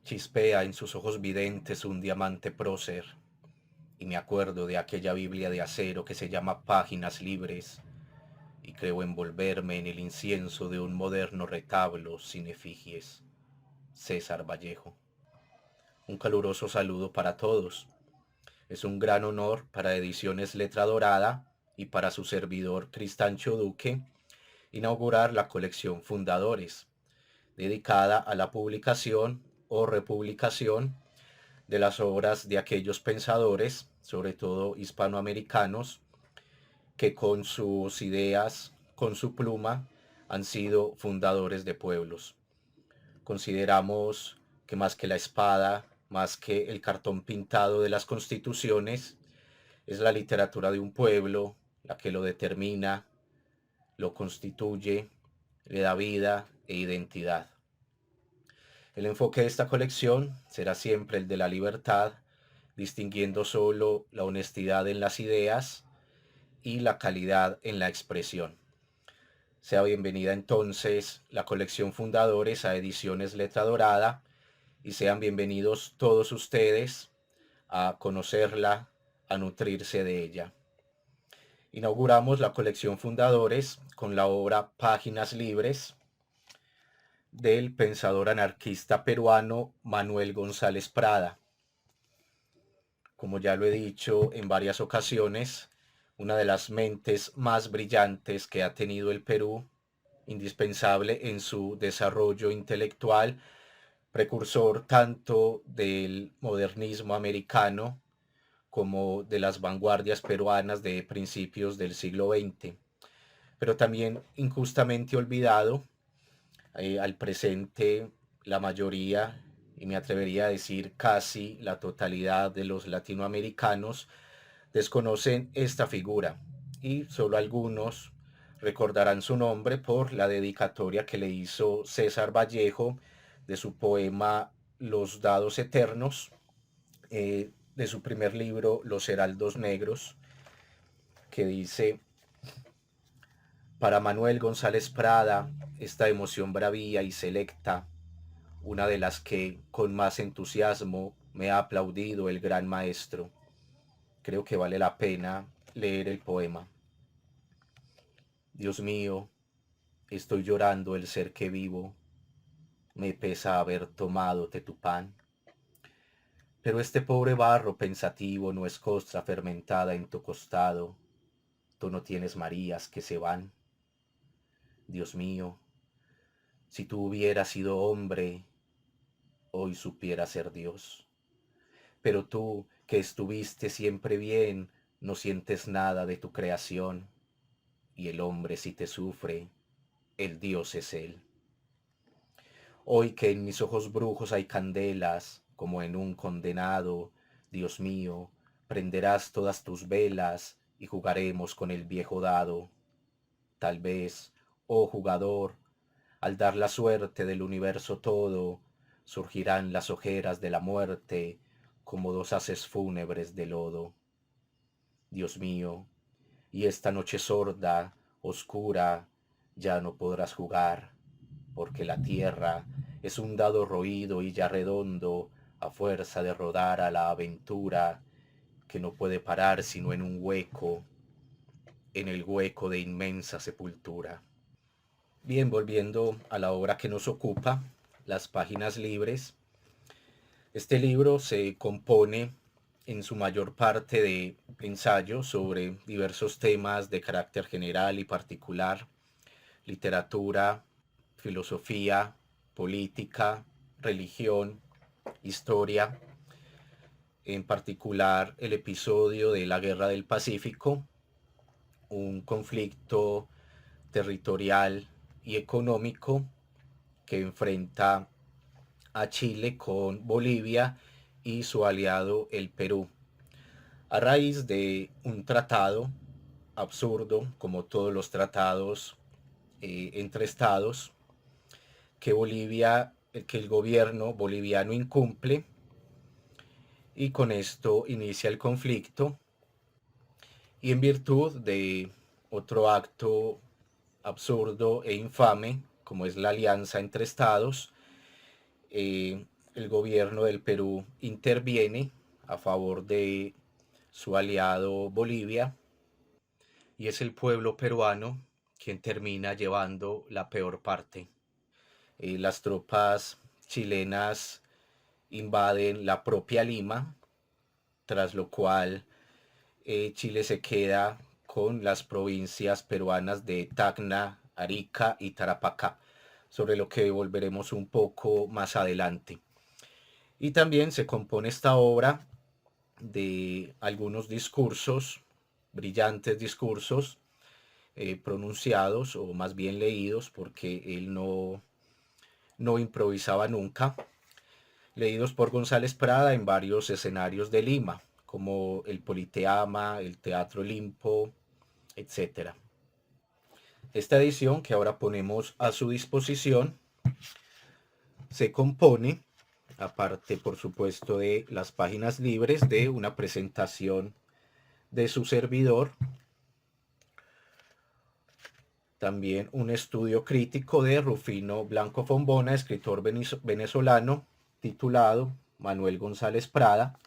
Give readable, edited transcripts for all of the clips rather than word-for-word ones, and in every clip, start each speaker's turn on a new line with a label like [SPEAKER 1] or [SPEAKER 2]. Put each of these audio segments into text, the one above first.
[SPEAKER 1] Chispea en sus ojos videntes un diamante prócer, y me acuerdo de aquella Biblia de acero que se llama Páginas Libres, y creo envolverme en el incienso de un moderno retablo sin efigies. César Vallejo. Un caluroso saludo para todos. Es un gran honor para Ediciones Letra Dorada y para su servidor Cristancho Duque inaugurar la colección Fundadores, dedicada a la publicación o republicación de las obras de aquellos pensadores, sobre todo hispanoamericanos, que con sus ideas, con su pluma, han sido fundadores de pueblos. Consideramos que más que la espada, más que el cartón pintado de las constituciones, es la literatura de un pueblo la que lo determina, lo constituye, le da vida e identidad. El enfoque de esta colección será siempre el de la libertad, distinguiendo solo la honestidad en las ideas y la calidad en la expresión. Sea bienvenida entonces la colección Fundadores a Ediciones Letra Dorada y sean bienvenidos todos ustedes a conocerla, a nutrirse de ella. Inauguramos la colección Fundadores con la obra Páginas Libres del pensador anarquista peruano Manuel González Prada. Como ya lo he dicho en varias ocasiones, una de las mentes más brillantes que ha tenido el Perú, indispensable en su desarrollo intelectual, precursor tanto del modernismo americano como de las vanguardias peruanas de principios del siglo XX, pero también injustamente olvidado. Al presente, la mayoría, y me atrevería a decir casi la totalidad de los latinoamericanos, desconocen esta figura y solo algunos recordarán su nombre por la dedicatoria que le hizo César Vallejo de su poema Los Dados Eternos, de su primer libro Los Heraldos Negros, que dice: para Manuel González Prada, esta emoción bravía y selecta, una de las que con más entusiasmo me ha aplaudido el gran maestro. Creo que vale la pena leer el poema. Dios mío, estoy llorando el ser que vivo, me pesa haber tomado de tu pan. Pero este pobre barro pensativo no es costra fermentada en tu costado, tú no tienes Marías que se van. Dios mío, si tú hubieras sido hombre, hoy supiera ser Dios. Pero tú, que estuviste siempre bien, no sientes nada de tu creación, y el hombre si te sufre, el Dios es él. Hoy que en mis ojos brujos hay candelas, como en un condenado, Dios mío, prenderás todas tus velas y jugaremos con el viejo dado. Tal vez, oh jugador, al dar la suerte del universo todo, surgirán las ojeras de la muerte como dos haces fúnebres de lodo. Dios mío, y esta noche sorda, oscura, ya no podrás jugar, porque la tierra es un dado roído y ya redondo a fuerza de rodar a la aventura que no puede parar sino en un hueco, en el hueco de inmensa sepultura. Bien, volviendo a la obra que nos ocupa, Las Páginas Libres. Este libro se compone en su mayor parte de ensayos sobre diversos temas de carácter general y particular: literatura, filosofía, política, religión, historia, en particular el episodio de la Guerra del Pacífico, un conflicto territorial y económico que enfrenta a Chile con Bolivia y su aliado el Perú, a raíz de un tratado absurdo, como todos los tratados entre estados, que el gobierno boliviano incumple, y con esto inicia el conflicto, y en virtud de otro acto absurdo e infame, como es la alianza entre estados, eh, el gobierno del Perú interviene a favor de su aliado Bolivia y es el pueblo peruano quien termina llevando la peor parte. Las tropas chilenas invaden la propia Lima, tras lo cual Chile se queda con las provincias peruanas de Tacna, Arica y Tarapacá, sobre lo que volveremos un poco más adelante. Y también se compone esta obra de algunos discursos, brillantes discursos, pronunciados o más bien leídos, porque él no improvisaba nunca, leídos por González Prada en varios escenarios de Lima, como el Politeama, el Teatro Olimpo, etcétera. Esta edición que ahora ponemos a su disposición se compone, aparte por supuesto de las páginas libres, de una presentación de su servidor, también un estudio crítico de Rufino Blanco Fombona, escritor venezolano, titulado Manuel González Prada,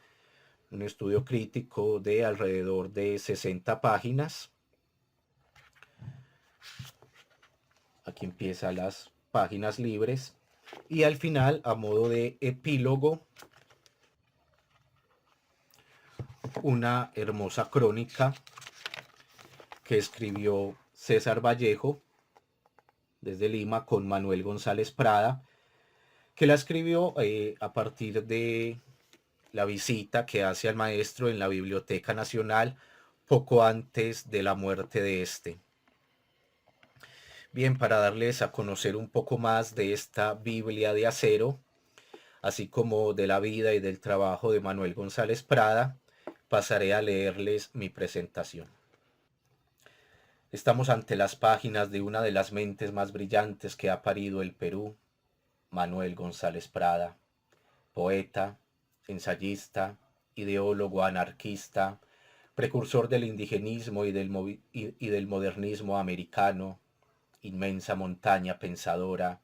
[SPEAKER 1] un estudio crítico de alrededor de 60 páginas. Aquí empiezan las páginas libres y al final, a modo de epílogo, una hermosa crónica que escribió César Vallejo desde Lima con Manuel González Prada, que la escribió a partir de la visita que hace al maestro en la Biblioteca Nacional poco antes de la muerte de este. Bien, para darles a conocer un poco más de esta Biblia de acero, así como de la vida y del trabajo de Manuel González Prada, pasaré a leerles mi presentación. Estamos ante las páginas de una de las mentes más brillantes que ha parido el Perú, Manuel González Prada, poeta, ensayista, ideólogo anarquista, precursor del indigenismo y del modernismo americano, inmensa montaña pensadora,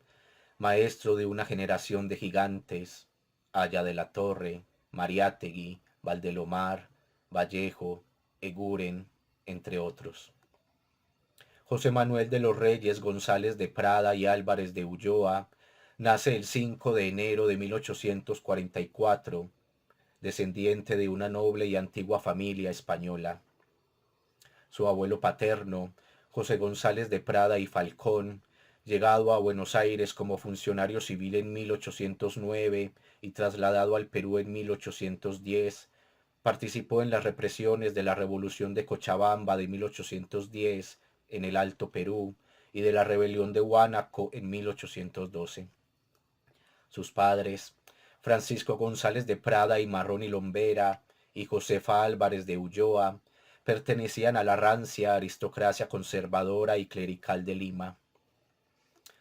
[SPEAKER 1] maestro de una generación de gigantes, Aya de la Torre, Mariátegui, Valdelomar, Vallejo, Eguren, entre otros. José Manuel de los Reyes González de Prada y Álvarez de Ulloa nace el 5 de enero de 1844, descendiente de una noble y antigua familia española. Su abuelo paterno, José González de Prada y Falcón, llegado a Buenos Aires como funcionario civil en 1809 y trasladado al Perú en 1810, participó en las represiones de la Revolución de Cochabamba de 1810 en el Alto Perú y de la Rebelión de Huánuco en 1812. Sus padres, Francisco González de Prada y Marrón y Lombera y Josefa Álvarez de Ulloa, pertenecían a la rancia aristocracia conservadora y clerical de Lima.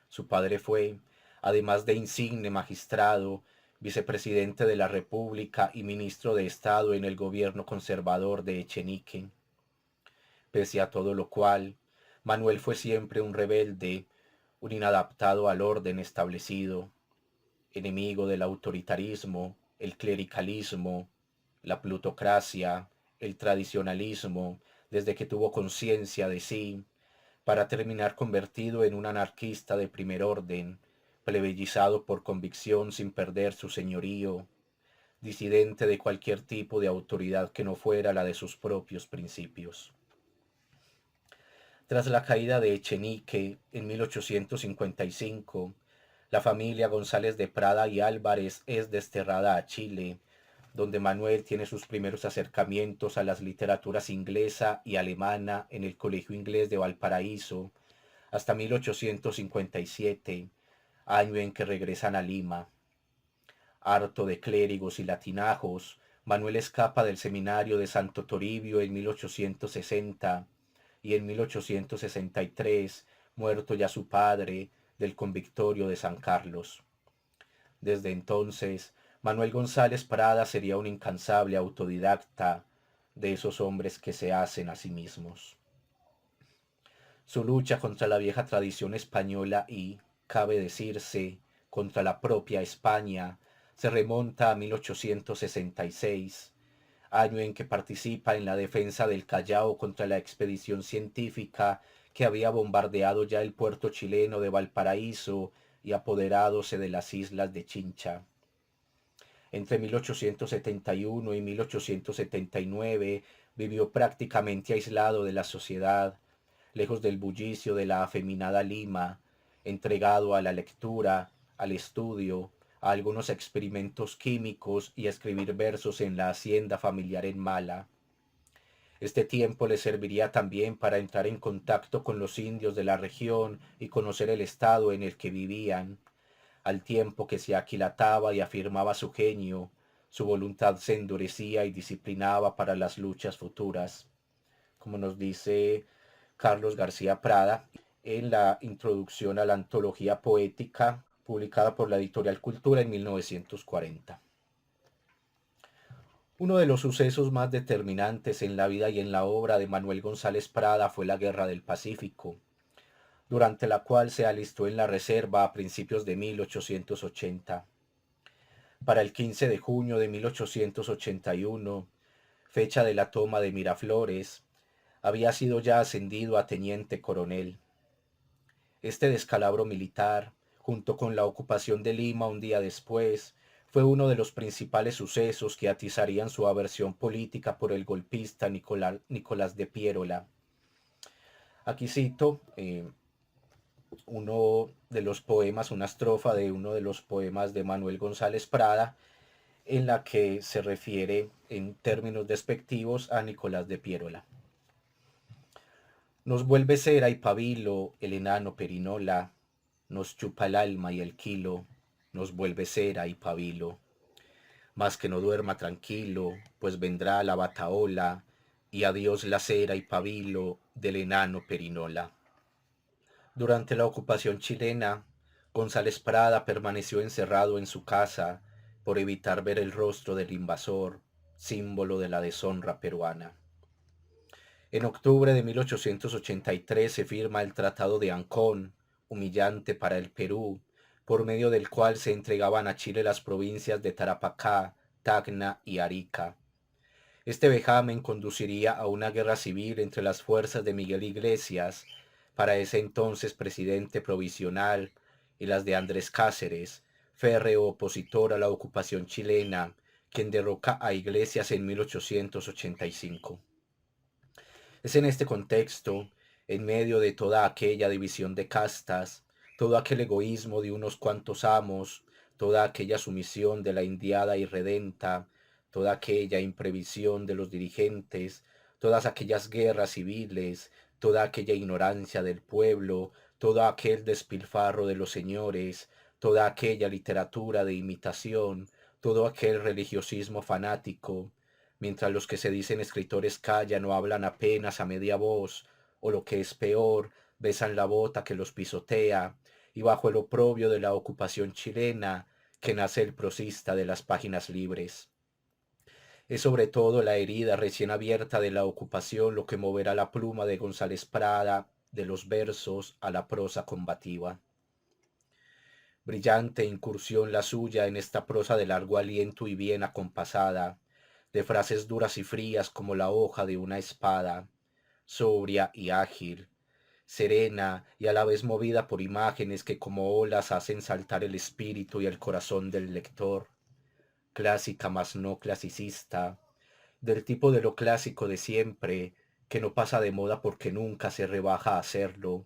[SPEAKER 1] Su padre fue, además de insigne magistrado, vicepresidente de la República y ministro de Estado en el gobierno conservador de Echenique. Pese a todo lo cual, Manuel fue siempre un rebelde, un inadaptado al orden establecido, enemigo del autoritarismo, el clericalismo, la plutocracia, el tradicionalismo, desde que tuvo conciencia de sí, para terminar convertido en un anarquista de primer orden, plebeyizado por convicción sin perder su señorío, disidente de cualquier tipo de autoridad que no fuera la de sus propios principios. Tras la caída de Echenique en 1855, la familia González de Prada y Álvarez es desterrada a Chile, donde Manuel tiene sus primeros acercamientos a las literaturas inglesa y alemana en el Colegio Inglés de Valparaíso, hasta 1857, año en que regresan a Lima. Harto de clérigos y latinajos, Manuel escapa del seminario de Santo Toribio en 1860 y en 1863, muerto ya su padre, del convictorio de San Carlos. Desde entonces, Manuel González Prada sería un incansable autodidacta de esos hombres que se hacen a sí mismos. Su lucha contra la vieja tradición española y, cabe decirse, contra la propia España, se remonta a 1866, año en que participa en la defensa del Callao contra la expedición científica que había bombardeado ya el puerto chileno de Valparaíso y apoderádose de las islas de Chincha. Entre 1871 y 1879 vivió prácticamente aislado de la sociedad, lejos del bullicio de la afeminada Lima, entregado a la lectura, al estudio, a algunos experimentos químicos y a escribir versos en la hacienda familiar en Mala. Este tiempo le serviría también para entrar en contacto con los indios de la región y conocer el estado en el que vivían, al tiempo que se aquilataba y afirmaba su genio, su voluntad se endurecía y disciplinaba para las luchas futuras, como nos dice Carlos García Prada en la introducción a la antología poética publicada por la editorial Cultura en 1940. Uno de los sucesos más determinantes en la vida y en la obra de Manuel González Prada fue la Guerra del Pacífico, durante la cual se alistó en la reserva a principios de 1880. Para el 15 de junio de 1881, fecha de la toma de Miraflores, había sido ya ascendido a teniente coronel. Este descalabro militar, junto con la ocupación de Lima un día después, fue uno de los principales sucesos que atizarían su aversión política por el golpista Nicolás de Piérola. Aquí cito uno de los poemas, una estrofa de uno de los poemas de Manuel González Prada, en la que se refiere en términos despectivos a Nicolás de Piérola. Nos vuelve cera y pabilo el enano Perinola, nos chupa el alma y el kilo, nos vuelve cera y pabilo. Mas que no duerma tranquilo, pues vendrá la bataola, y adiós la cera y pabilo del enano Perinola. Durante la ocupación chilena, González Prada permaneció encerrado en su casa por evitar ver el rostro del invasor, símbolo de la deshonra peruana. En octubre de 1883 se firma el Tratado de Ancón, humillante para el Perú, por medio del cual se entregaban a Chile las provincias de Tarapacá, Tacna y Arica. Este vejamen conduciría a una guerra civil entre las fuerzas de Miguel Iglesias, para ese entonces presidente provisional, y las de Andrés Cáceres, férreo opositor a la ocupación chilena, quien derroca a Iglesias en 1885. Es en este contexto, en medio de toda aquella división de castas, todo aquel egoísmo de unos cuantos amos, toda aquella sumisión de la indiada irredenta, toda aquella imprevisión de los dirigentes, todas aquellas guerras civiles, toda aquella ignorancia del pueblo, todo aquel despilfarro de los señores, toda aquella literatura de imitación, todo aquel religiosismo fanático, mientras los que se dicen escritores callan o hablan apenas a media voz, o lo que es peor, besan la bota que los pisotea, y bajo el oprobio de la ocupación chilena, que nace el prosista de las páginas libres. Es sobre todo la herida recién abierta de la ocupación lo que moverá la pluma de González Prada de los versos a la prosa combativa. Brillante incursión la suya en esta prosa de largo aliento y bien acompasada, de frases duras y frías como la hoja de una espada, sobria y ágil, serena y a la vez movida por imágenes que como olas hacen saltar el espíritu y el corazón del lector, clásica mas no clasicista, del tipo de lo clásico de siempre, que no pasa de moda porque nunca se rebaja a hacerlo,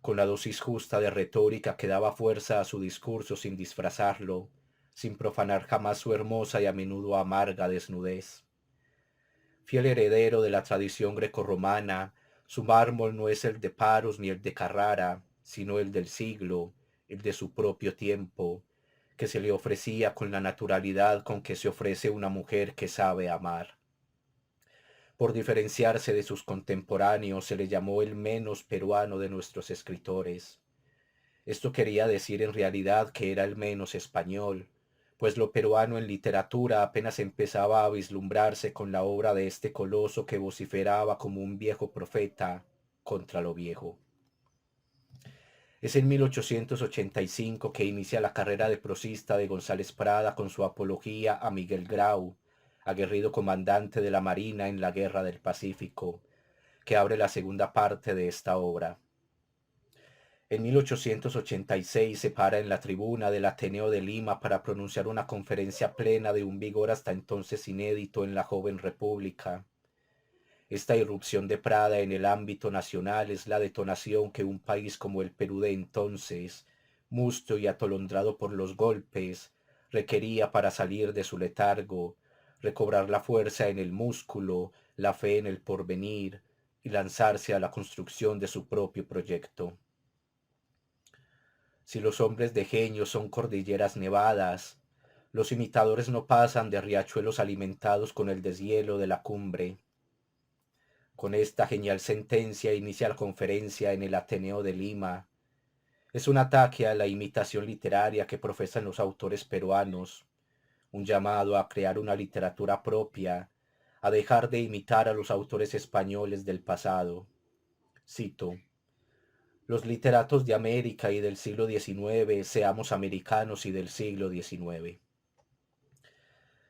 [SPEAKER 1] con la dosis justa de retórica que daba fuerza a su discurso sin disfrazarlo, sin profanar jamás su hermosa y a menudo amarga desnudez. Fiel heredero de la tradición grecorromana, su mármol no es el de Paros ni el de Carrara, sino el del siglo, el de su propio tiempo, que se le ofrecía con la naturalidad con que se ofrece una mujer que sabe amar. Por diferenciarse de sus contemporáneos, se le llamó el menos peruano de nuestros escritores. Esto quería decir en realidad que era el menos español, pues lo peruano en literatura apenas empezaba a vislumbrarse con la obra de este coloso que vociferaba como un viejo profeta contra lo viejo. Es en 1885 que inicia la carrera de prosista de González Prada con su apología a Miguel Grau, aguerrido comandante de la Marina en la Guerra del Pacífico, que abre la segunda parte de esta obra. En 1886 se para en la tribuna del Ateneo de Lima para pronunciar una conferencia plena de un vigor hasta entonces inédito en la joven república. Esta irrupción de Prada en el ámbito nacional es la detonación que un país como el Perú de entonces, mustio y atolondrado por los golpes, requería para salir de su letargo, recobrar la fuerza en el músculo, la fe en el porvenir y lanzarse a la construcción de su propio proyecto. Si los hombres de genio son cordilleras nevadas, los imitadores no pasan de riachuelos alimentados con el deshielo de la cumbre. Con esta genial sentencia inicia la conferencia en el Ateneo de Lima. Es un ataque a la imitación literaria que profesan los autores peruanos, un llamado a crear una literatura propia, a dejar de imitar a los autores españoles del pasado. Cito: los literatos de América y del siglo XIX seamos americanos y del siglo XIX.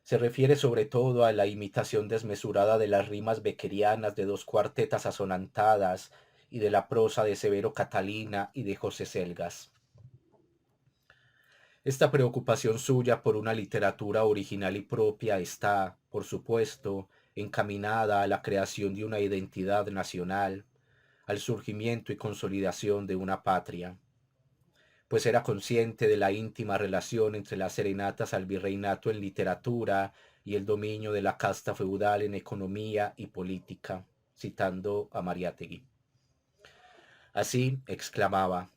[SPEAKER 1] Se refiere sobre todo a la imitación desmesurada de las rimas beckerianas de dos cuartetas asonantadas y de la prosa de Severo Catalina y de José Selgas. Esta preocupación suya por una literatura original y propia está, por supuesto, encaminada a la creación de una identidad nacional, al surgimiento y consolidación de una patria, pues era consciente de la íntima relación entre las serenatas al virreinato en literatura y el dominio de la casta feudal en economía y política, citando a Mariátegui. Así exclamaba: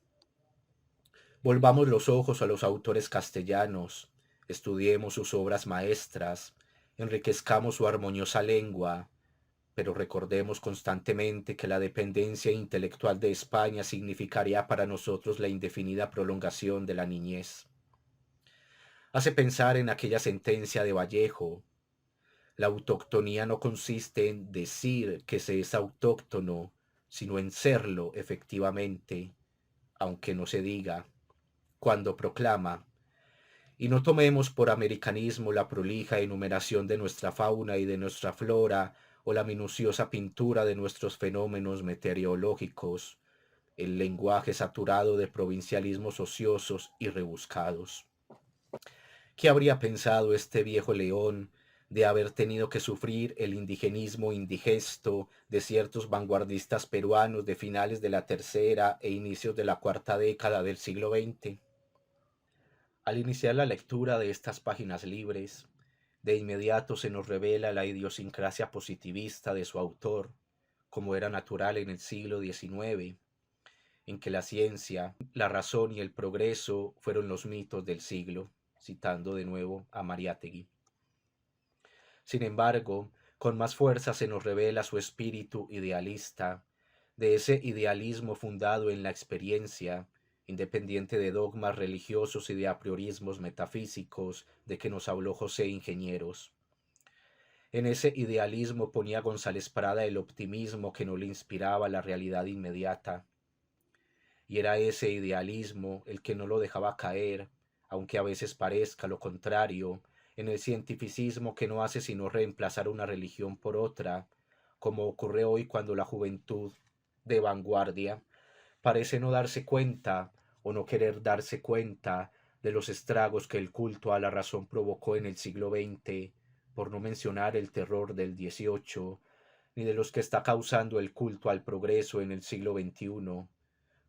[SPEAKER 1] volvamos los ojos a los autores castellanos, estudiemos sus obras maestras, enriquezcamos su armoniosa lengua, pero recordemos constantemente que la dependencia intelectual de España significaría para nosotros la indefinida prolongación de la niñez. Hace pensar en aquella sentencia de Vallejo: la autoctonía no consiste en decir que se es autóctono, sino en serlo efectivamente, aunque no se diga, cuando proclama: y no tomemos por americanismo la prolija enumeración de nuestra fauna y de nuestra flora, o la minuciosa pintura de nuestros fenómenos meteorológicos, el lenguaje saturado de provincialismos ociosos y rebuscados. ¿Qué habría pensado este viejo león de haber tenido que sufrir el indigenismo indigesto de ciertos vanguardistas peruanos de finales de la tercera e inicios de la cuarta década del siglo XX? Al iniciar la lectura de estas páginas libres, de inmediato se nos revela la idiosincrasia positivista de su autor, como era natural en el siglo XIX, en que la ciencia, la razón y el progreso fueron los mitos del siglo, citando de nuevo a Mariátegui. Sin embargo, con más fuerza se nos revela su espíritu idealista, de ese idealismo fundado en la experiencia, independiente de dogmas religiosos y de apriorismos metafísicos de que nos habló José Ingenieros. En ese idealismo ponía González Prada el optimismo que no le inspiraba la realidad inmediata, y era ese idealismo el que no lo dejaba caer, aunque a veces parezca lo contrario, en el cientificismo que no hace sino reemplazar una religión por otra, como ocurre hoy cuando la juventud de vanguardia parece no darse cuenta o no querer darse cuenta de los estragos que el culto a la razón provocó en el siglo XX, por no mencionar el terror del XVIII, ni de los que está causando el culto al progreso en el siglo XXI,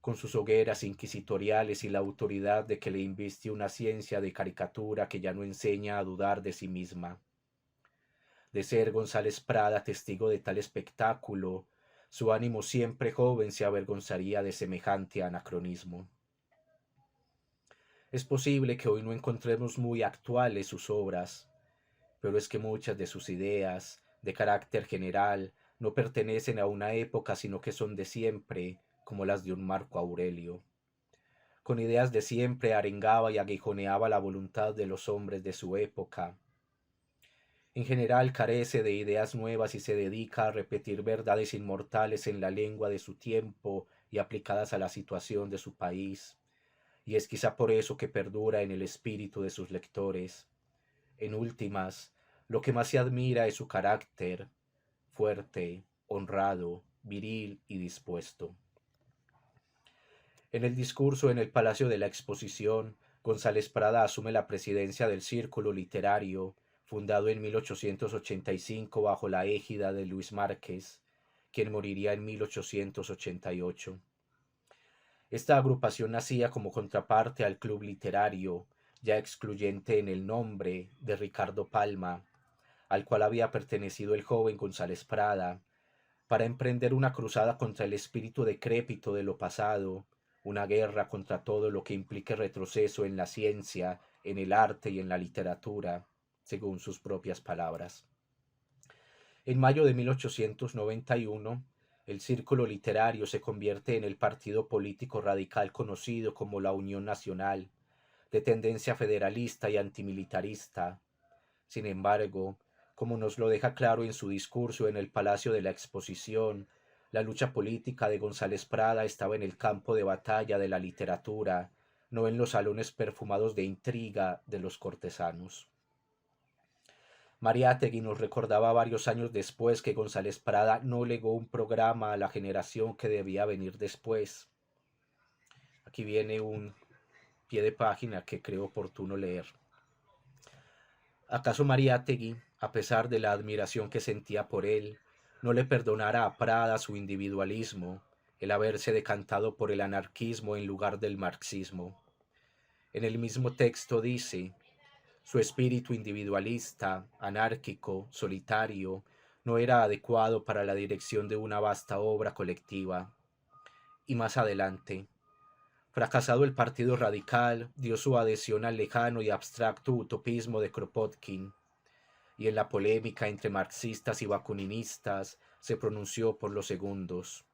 [SPEAKER 1] con sus hogueras inquisitoriales y la autoridad de que le inviste una ciencia de caricatura que ya no enseña a dudar de sí misma. De ser González Prada testigo de tal espectáculo, su ánimo siempre joven se avergonzaría de semejante anacronismo. Es posible que hoy no encontremos muy actuales sus obras, pero es que muchas de sus ideas, de carácter general, no pertenecen a una época sino que son de siempre, como las de un Marco Aurelio. Con ideas de siempre arengaba y aguijoneaba la voluntad de los hombres de su época. En general carece de ideas nuevas y se dedica a repetir verdades inmortales en la lengua de su tiempo y aplicadas a la situación de su país, y es quizá por eso que perdura en el espíritu de sus lectores. En últimas, lo que más se admira es su carácter, fuerte, honrado, viril y dispuesto. En el discurso en el Palacio de la Exposición, González Prada asume la presidencia del Círculo Literario, fundado en 1885 bajo la égida de Luis Márquez, quien moriría en 1888. Esta agrupación nacía como contraparte al Club Literario, ya excluyente en el nombre, de Ricardo Palma, al cual había pertenecido el joven González Prada, para emprender una cruzada contra el espíritu decrépito de lo pasado, una guerra contra todo lo que implique retroceso en la ciencia, en el arte y en la literatura, según sus propias palabras. En mayo de 1891, el Círculo Literario se convierte en el partido político radical conocido como la Unión Nacional, de tendencia federalista y antimilitarista. Sin embargo, como nos lo deja claro en su discurso en el Palacio de la Exposición, la lucha política de González Prada estaba en el campo de batalla de la literatura, no en los salones perfumados de intriga de los cortesanos. Mariátegui nos recordaba varios años después que González Prada no legó un programa a la generación que debía venir después. Aquí viene un pie de página que creo oportuno leer. ¿Acaso Mariátegui, a pesar de la admiración que sentía por él, no le perdonara a Prada su individualismo, el haberse decantado por el anarquismo en lugar del marxismo? En el mismo texto dice: su espíritu individualista, anárquico, solitario, no era adecuado para la dirección de una vasta obra colectiva. Y más adelante: fracasado el Partido Radical, dio su adhesión al lejano y abstracto utopismo de Kropotkin, y en la polémica entre marxistas y bakuninistas se pronunció por los segundos.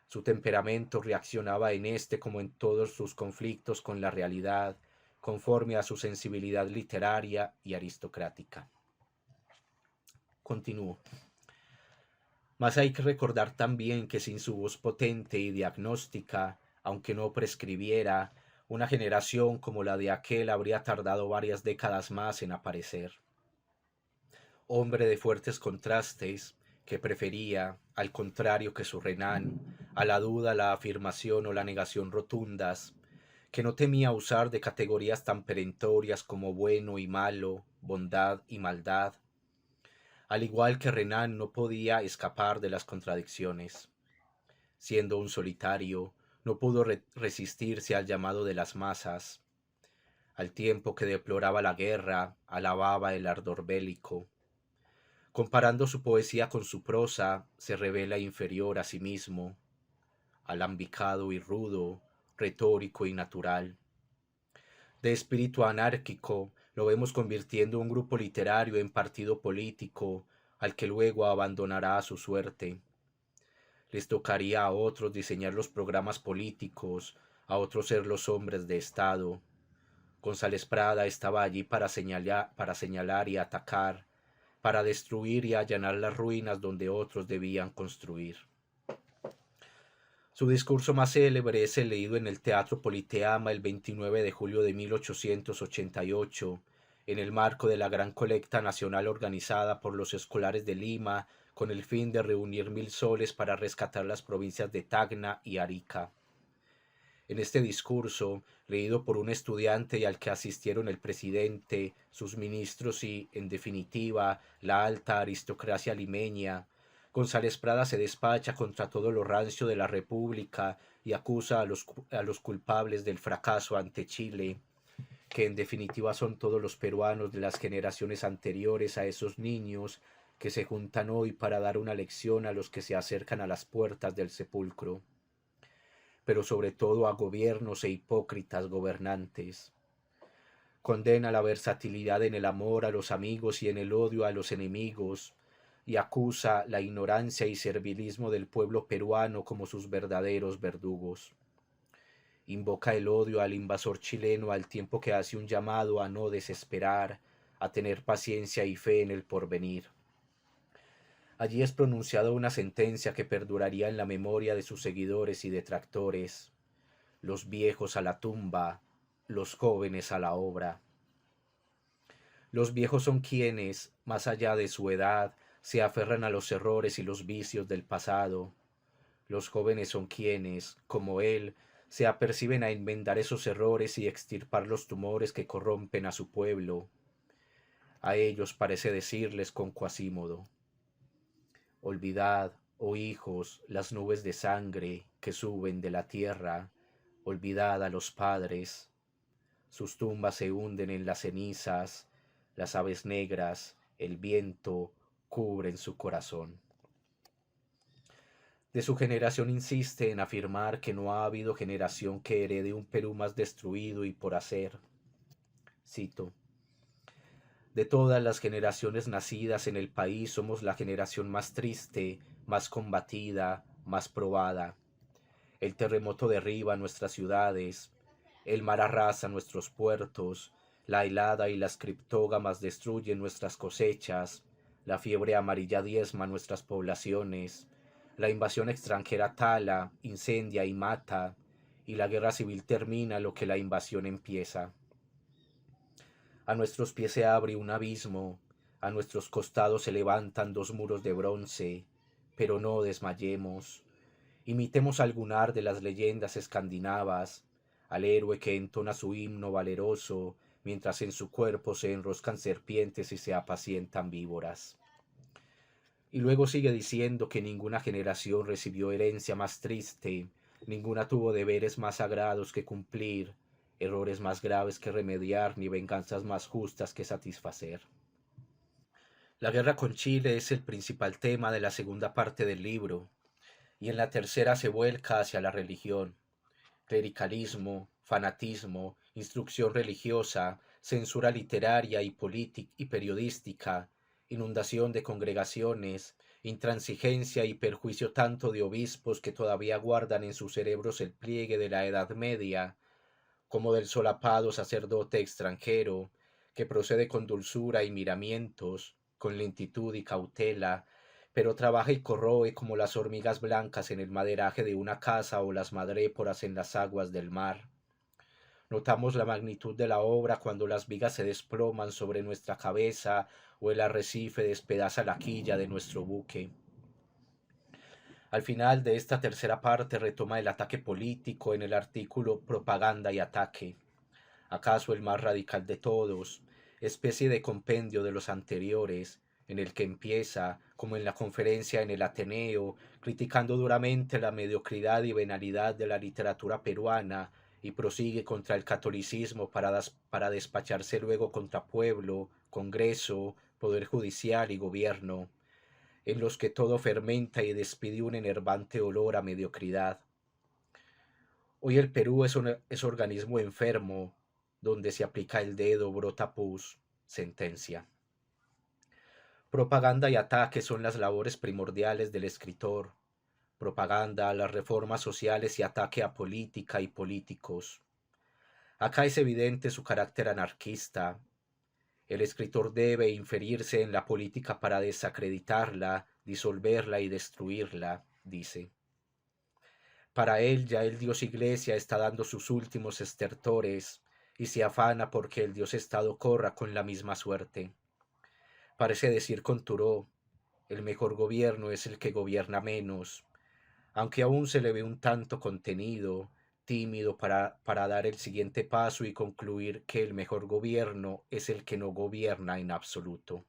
[SPEAKER 1] Su temperamento reaccionaba en este como en todos sus conflictos con la realidad, conforme a su sensibilidad literaria y aristocrática. Continúo. Mas hay que recordar también que sin su voz potente y diagnóstica, aunque no prescribiera, una generación como la de aquel habría tardado varias décadas más en aparecer. Hombre de fuertes contrastes, que prefería, al contrario que su Renan, a la duda, la afirmación o la negación rotundas, que no temía usar de categorías tan perentorias como bueno y malo, bondad y maldad. Al igual que Renan no podía escapar de las contradicciones. Siendo un solitario, no pudo resistirse al llamado de las masas. Al tiempo que deploraba la guerra, alababa el ardor bélico. Comparando su poesía con su prosa, se revela inferior a sí mismo, alambicado y rudo, retórico y natural. De espíritu anárquico, lo vemos convirtiendo un grupo literario en partido político, al que luego abandonará a su suerte. Les tocaría a otros diseñar los programas políticos, a otros ser los hombres de Estado. González Prada estaba allí para señalar y atacar, para destruir y allanar las ruinas donde otros debían construir. Su discurso más célebre es el leído en el Teatro Politeama el 29 de julio de 1888, en el marco de la gran colecta nacional organizada por los escolares de Lima con el fin de reunir 1.000 soles para rescatar las provincias de Tacna y Arica. En este discurso, leído por un estudiante y al que asistieron el presidente, sus ministros y, en definitiva, la alta aristocracia limeña, González Prada se despacha contra todo lo rancio de la República y acusa a los culpables del fracaso ante Chile, que en definitiva son todos los peruanos de las generaciones anteriores a esos niños que se juntan hoy para dar una lección a los que se acercan a las puertas del sepulcro, pero sobre todo a gobiernos e hipócritas gobernantes. Condena la versatilidad en el amor a los amigos y en el odio a los enemigos, y acusa la ignorancia y servilismo del pueblo peruano como sus verdaderos verdugos. Invoca el odio al invasor chileno al tiempo que hace un llamado a no desesperar, a tener paciencia y fe en el porvenir. Allí es pronunciada una sentencia que perduraría en la memoria de sus seguidores y detractores: los viejos a la tumba, los jóvenes a la obra. Los viejos son quienes, más allá de su edad, se aferran a los errores y los vicios del pasado. Los jóvenes son quienes, como él, se aperciben a enmendar esos errores y extirpar los tumores que corrompen a su pueblo. A ellos parece decirles con Quasímodo: olvidad, oh hijos, las nubes de sangre que suben de la tierra, olvidad a los padres. Sus tumbas se hunden en las cenizas, las aves negras, el viento, cubren su corazón. De su generación insiste en afirmar que no ha habido generación que herede un Perú más destruido y por hacer. Cito: de todas las generaciones nacidas en el país somos la generación más triste, más combatida, más probada. El terremoto derriba nuestras ciudades, el mar arrasa nuestros puertos, la helada y las criptógamas destruyen nuestras cosechas, la fiebre amarilla diezma nuestras poblaciones, la invasión extranjera tala, incendia y mata, y la guerra civil termina lo que la invasión empieza. A nuestros pies se abre un abismo, a nuestros costados se levantan dos muros de bronce, pero no desmayemos. Imitemos al Gunnar de las leyendas escandinavas, al héroe que entona su himno valeroso, mientras en su cuerpo se enroscan serpientes y se apacientan víboras. Y luego sigue diciendo que ninguna generación recibió herencia más triste, ninguna tuvo deberes más sagrados que cumplir, errores más graves que remediar, ni venganzas más justas que satisfacer. La guerra con Chile es el principal tema de la segunda parte del libro, y en la tercera se vuelca hacia la religión: clericalismo, fanatismo, instrucción religiosa, censura literaria y política y periodística, inundación de congregaciones, intransigencia y perjuicio tanto de obispos que todavía guardan en sus cerebros el pliegue de la Edad Media, como del solapado sacerdote extranjero, que procede con dulzura y miramientos, con lentitud y cautela, pero trabaja y corroe como las hormigas blancas en el maderaje de una casa o las madréporas en las aguas del mar. Notamos la magnitud de la obra cuando las vigas se desploman sobre nuestra cabeza o el arrecife despedaza la quilla de nuestro buque. Al final de esta tercera parte retoma el ataque político en el artículo Propaganda y ataque, acaso el más radical de todos, especie de compendio de los anteriores, en el que empieza, como en la conferencia en el Ateneo, criticando duramente la mediocridad y venalidad de la literatura peruana, y prosigue contra el catolicismo para despacharse luego contra pueblo, Congreso, Poder Judicial y Gobierno, en los que todo fermenta y despide un enervante olor a mediocridad. Hoy el Perú es organismo enfermo, donde se aplica el dedo brota pus. Sentencia. Propaganda y ataque son las labores primordiales del escritor. Propaganda a las reformas sociales y ataque a política y políticos. Acá es evidente su carácter anarquista. El escritor debe inferirse en la política para desacreditarla, disolverla y destruirla, dice. Para él ya el Dios Iglesia está dando sus últimos estertores y se afana porque el Dios Estado corra con la misma suerte. Parece decir con Thoreau: el mejor gobierno es el que gobierna menos, aunque aún se le ve un tanto contenido, tímido para dar el siguiente paso y concluir que el mejor gobierno es el que no gobierna en absoluto.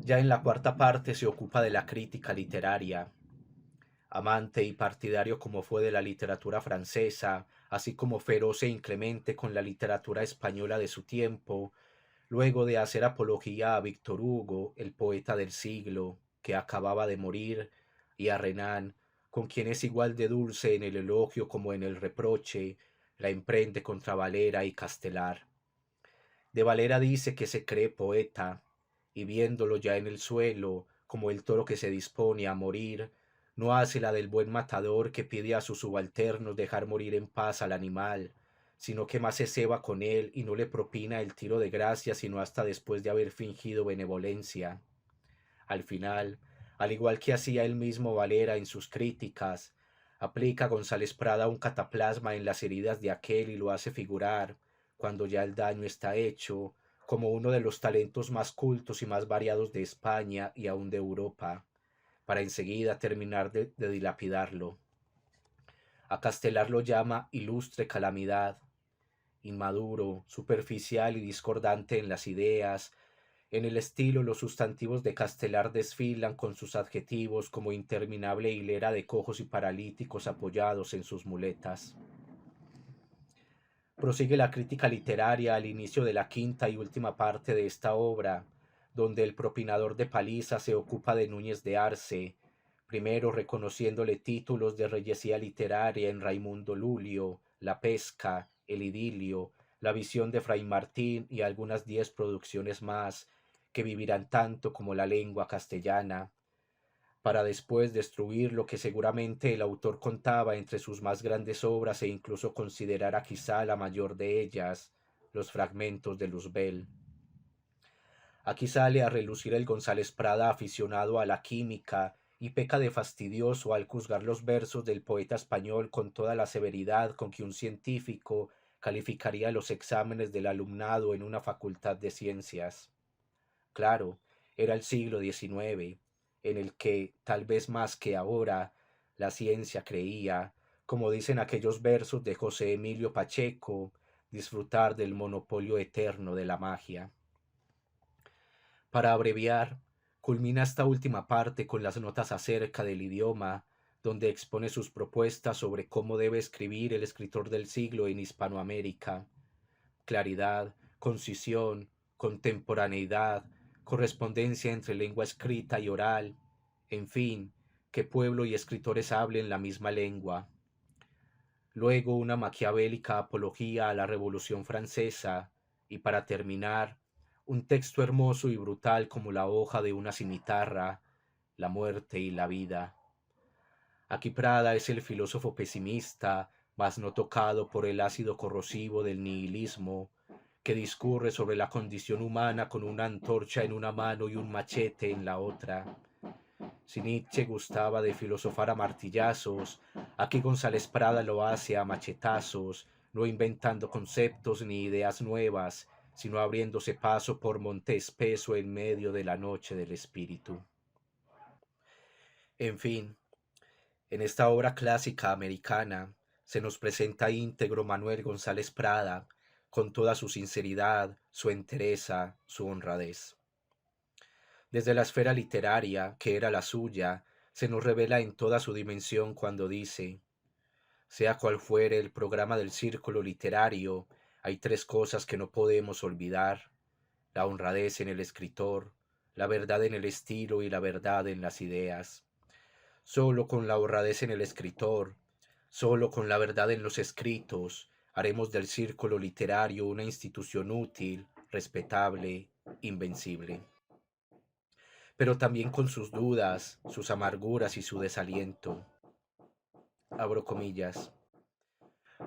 [SPEAKER 1] Ya en la cuarta parte se ocupa de la crítica literaria. Amante y partidario como fue de la literatura francesa, así como feroz e inclemente con la literatura española de su tiempo, luego de hacer apología a Víctor Hugo, el poeta del siglo, que acababa de morir, y a Renan, con quien es igual de dulce en el elogio como en el reproche, la emprende contra Valera y Castelar. De Valera dice que se cree poeta, y viéndolo ya en el suelo, como el toro que se dispone a morir, no hace la del buen matador que pide a sus subalternos dejar morir en paz al animal, sino que más se ceba con él y no le propina el tiro de gracia sino hasta después de haber fingido benevolencia. Al final, al igual que hacía el mismo Valera en sus críticas, aplica González Prada un cataplasma en las heridas de aquel y lo hace figurar, cuando ya el daño está hecho, como uno de los talentos más cultos y más variados de España y aún de Europa, para enseguida terminar de dilapidarlo. A Castelar lo llama ilustre calamidad, inmaduro, superficial y discordante en las ideas. En el estilo, los sustantivos de Castelar desfilan con sus adjetivos como interminable hilera de cojos y paralíticos apoyados en sus muletas. Prosigue la crítica literaria al inicio de la quinta y última parte de esta obra, donde el propinador de paliza se ocupa de Núñez de Arce, primero reconociéndole títulos de reyesía literaria en Raimundo Lulio, La Pesca, El Idilio, La Visión de Fray Martín y algunas 10 producciones más que vivirán tanto como la lengua castellana, para después destruir lo que seguramente el autor contaba entre sus más grandes obras e incluso considerara quizá la mayor de ellas, los fragmentos de Luzbel. Aquí sale a relucir el González Prada aficionado a la química y peca de fastidioso al juzgar los versos del poeta español con toda la severidad con que un científico calificaría los exámenes del alumnado en una facultad de ciencias. Claro, era el siglo XIX, en el que, tal vez más que ahora, la ciencia creía, como dicen aquellos versos de José Emilio Pacheco, disfrutar del monopolio eterno de la magia. Para abreviar, culmina esta última parte con las notas acerca del idioma, donde expone sus propuestas sobre cómo debe escribir el escritor del siglo en Hispanoamérica. Claridad, concisión, contemporaneidad, correspondencia entre lengua escrita y oral, en fin, que pueblo y escritores hablen la misma lengua. Luego una maquiavélica apología a la Revolución Francesa y para terminar, un texto hermoso y brutal como la hoja de una cimitarra, la muerte y la vida. Aquí Prada es el filósofo pesimista, mas no tocado por el ácido corrosivo del nihilismo, que discurre sobre la condición humana con una antorcha en una mano y un machete en la otra. Si Nietzsche gustaba de filosofar a martillazos, aquí González Prada lo hace a machetazos, no inventando conceptos ni ideas nuevas, sino abriéndose paso por monte espeso en medio de la noche del espíritu. En fin, en esta obra clásica americana se nos presenta íntegro Manuel González Prada, con toda su sinceridad, su entereza, su honradez. Desde la esfera literaria, que era la suya, se nos revela en toda su dimensión cuando dice, sea cual fuere el programa del círculo literario, hay 3 cosas que no podemos olvidar, la honradez en el escritor, la verdad en el estilo y la verdad en las ideas. Solo con la honradez en el escritor, solo con la verdad en los escritos, haremos del círculo literario una institución útil, respetable, invencible. Pero también con sus dudas, sus amarguras y su desaliento. Abro comillas.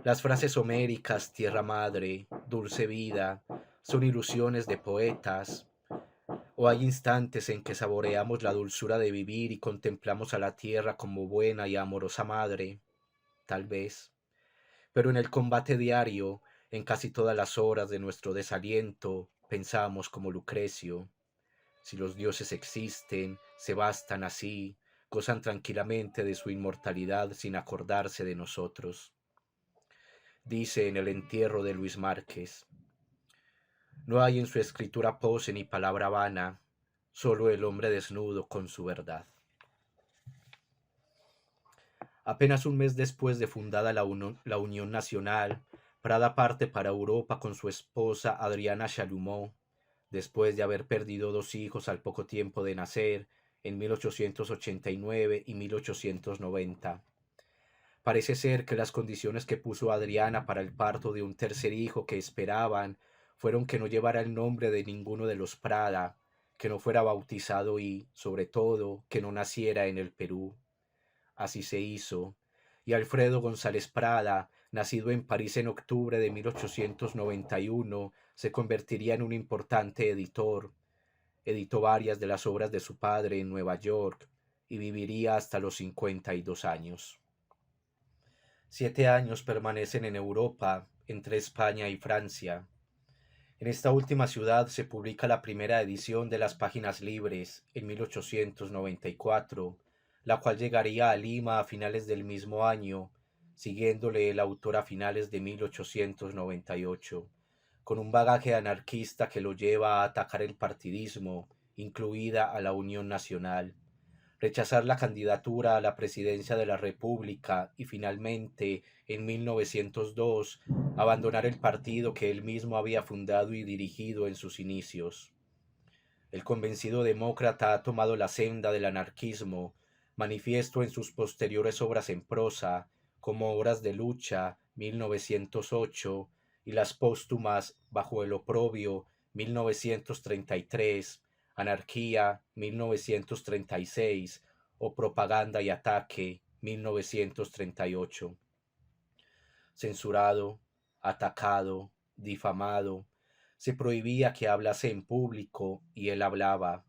[SPEAKER 1] Las frases homéricas, tierra madre, dulce vida, son ilusiones de poetas, o hay instantes en que saboreamos la dulzura de vivir y contemplamos a la tierra como buena y amorosa madre, tal vez, pero en el combate diario, en casi todas las horas de nuestro desaliento, pensamos como Lucrecio, si los dioses existen, se bastan así, gozan tranquilamente de su inmortalidad sin acordarse de nosotros. Dice en el entierro de Luis Márquez, no hay en su escritura pose ni palabra vana, solo el hombre desnudo con su verdad. Apenas un mes después de fundada la Unión Nacional, Prada parte para Europa con su esposa Adriana Chalumeau, después de haber perdido 2 hijos al poco tiempo de nacer, en 1889 y 1890. Parece ser que las condiciones que puso Adriana para el parto de un tercer hijo que esperaban fueron que no llevara el nombre de ninguno de los Prada, que no fuera bautizado y, sobre todo, que no naciera en el Perú. Así se hizo, y Alfredo González Prada, nacido en París en octubre de 1891, se convertiría en un importante editor, editó varias de las obras de su padre en Nueva York y viviría hasta los 52 años. 7 años permanecen en Europa, entre España y Francia. En esta última ciudad se publica la primera edición de las Páginas Libres en 1894, la cual llegaría a Lima a finales del mismo año, siguiéndole el autor a finales de 1898, con un bagaje anarquista que lo lleva a atacar el partidismo, incluida a la Unión Nacional, rechazar la candidatura a la presidencia de la República y finalmente, en 1902, abandonar el partido que él mismo había fundado y dirigido en sus inicios. El convencido demócrata ha tomado la senda del anarquismo, manifiesto en sus posteriores obras en prosa, como Horas de Lucha, 1908, y las póstumas Bajo el Oprobio, 1933, Anarquía, 1936, o Propaganda y Ataque, 1938. Censurado, atacado, difamado, se prohibía que hablase en público y él hablaba,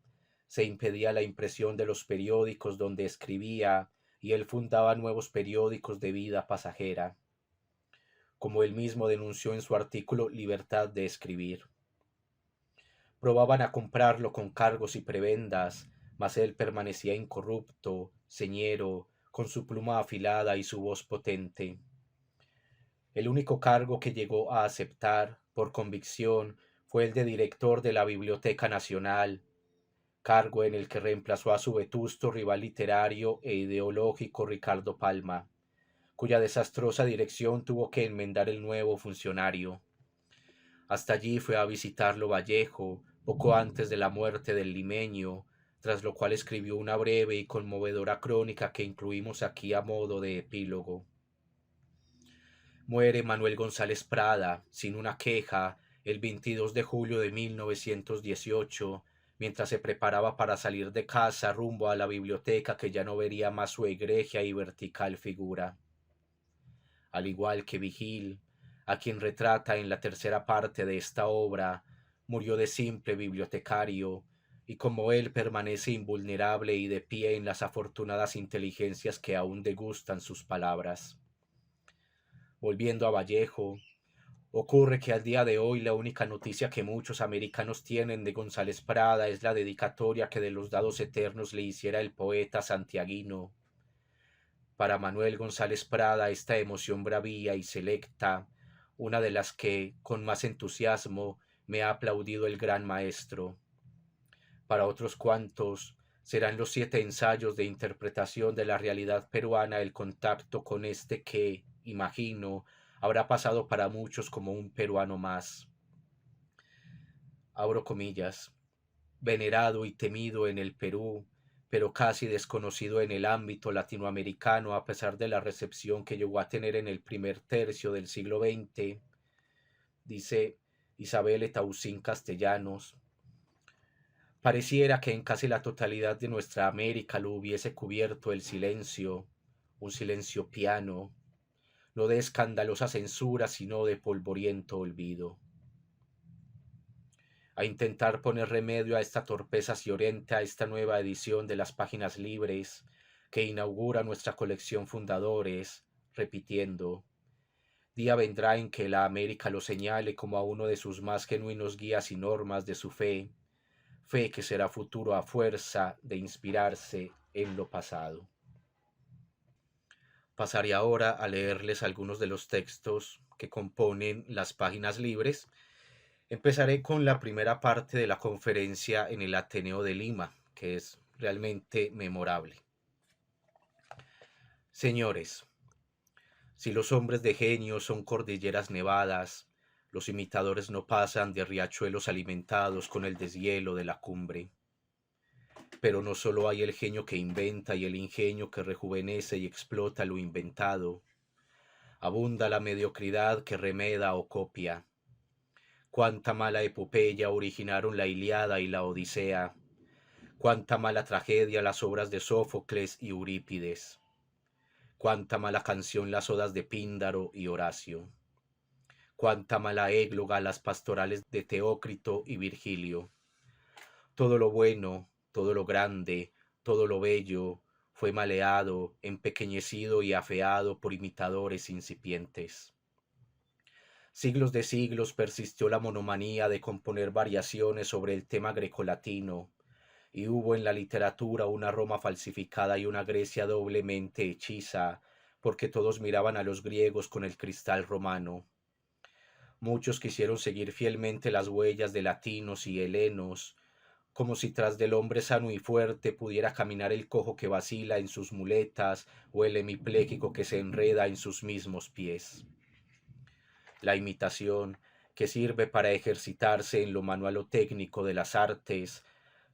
[SPEAKER 1] se impedía la impresión de los periódicos donde escribía y él fundaba nuevos periódicos de vida pasajera, como él mismo denunció en su artículo Libertad de escribir. Probaban a comprarlo con cargos y prebendas, mas él permanecía incorrupto, señero, con su pluma afilada y su voz potente. El único cargo que llegó a aceptar, por convicción, fue el de director de la Biblioteca Nacional, cargo en el que reemplazó a su vetusto rival literario e ideológico Ricardo Palma, cuya desastrosa dirección tuvo que enmendar el nuevo funcionario. Hasta allí fue a visitarlo Vallejo, poco antes de la muerte del limeño, tras lo cual escribió una breve y conmovedora crónica que incluimos aquí a modo de epílogo. Muere Manuel González Prada, sin una queja, el 22 de julio de 1918, mientras se preparaba para salir de casa rumbo a la biblioteca que ya no vería más su egregia y vertical figura. Al igual que Vigil, a quien retrata en la tercera parte de esta obra, murió de simple bibliotecario, y como él permanece invulnerable y de pie en las afortunadas inteligencias que aún degustan sus palabras. Volviendo a Vallejo, ocurre que al día de hoy la única noticia que muchos americanos tienen de González Prada es la dedicatoria que de los dados eternos le hiciera el poeta santiaguino. Para Manuel González Prada esta emoción bravía y selecta, una de las que, con más entusiasmo, me ha aplaudido el gran maestro. Para otros cuantos, serán los 7 ensayos de interpretación de la realidad peruana el contacto con este que, imagino, habrá pasado para muchos como un peruano más. Abro comillas. Venerado y temido en el Perú, pero casi desconocido en el ámbito latinoamericano a pesar de la recepción que llegó a tener en el primer tercio del siglo XX, dice Isabel Etausín Castellanos. Pareciera que en casi la totalidad de nuestra América lo hubiese cubierto el silencio, un silencio piano, no de escandalosa censura, sino de polvoriento olvido. A intentar poner remedio a esta torpeza se orienta esta nueva edición de las Páginas Libres, que inaugura nuestra colección Fundadores, repitiendo: día vendrá en que la América lo señale como a uno de sus más genuinos guías y normas de su fe, fe que será futuro a fuerza de inspirarse en lo pasado. Pasaré ahora a leerles algunos de los textos que componen las Páginas Libres. Empezaré con la primera parte de la conferencia en el Ateneo de Lima, que es realmente memorable. Señores, si los hombres de genio son cordilleras nevadas, los imitadores no pasan de riachuelos alimentados con el deshielo de la cumbre. Pero no solo hay el genio que inventa y el ingenio que rejuvenece y explota lo inventado. Abunda la mediocridad que remeda o copia. Cuánta mala epopeya originaron la Ilíada y la Odisea. Cuánta mala tragedia las obras de Sófocles y Eurípides. Cuánta mala canción las odas de Píndaro y Horacio. Cuánta mala égloga las pastorales de Teócrito y Virgilio. Todo lo bueno, todo lo grande, todo lo bello fue maleado, empequeñecido y afeado por imitadores incipientes. Siglos de siglos persistió la monomanía de componer variaciones sobre el tema grecolatino, y hubo en la literatura una Roma falsificada y una Grecia doblemente hechiza, porque todos miraban a los griegos con el cristal romano. Muchos quisieron seguir fielmente las huellas de latinos y helenos, como si tras del hombre sano y fuerte pudiera caminar el cojo que vacila en sus muletas o el hemipléjico que se enreda en sus mismos pies. La imitación, que sirve para ejercitarse en lo manual o técnico de las artes,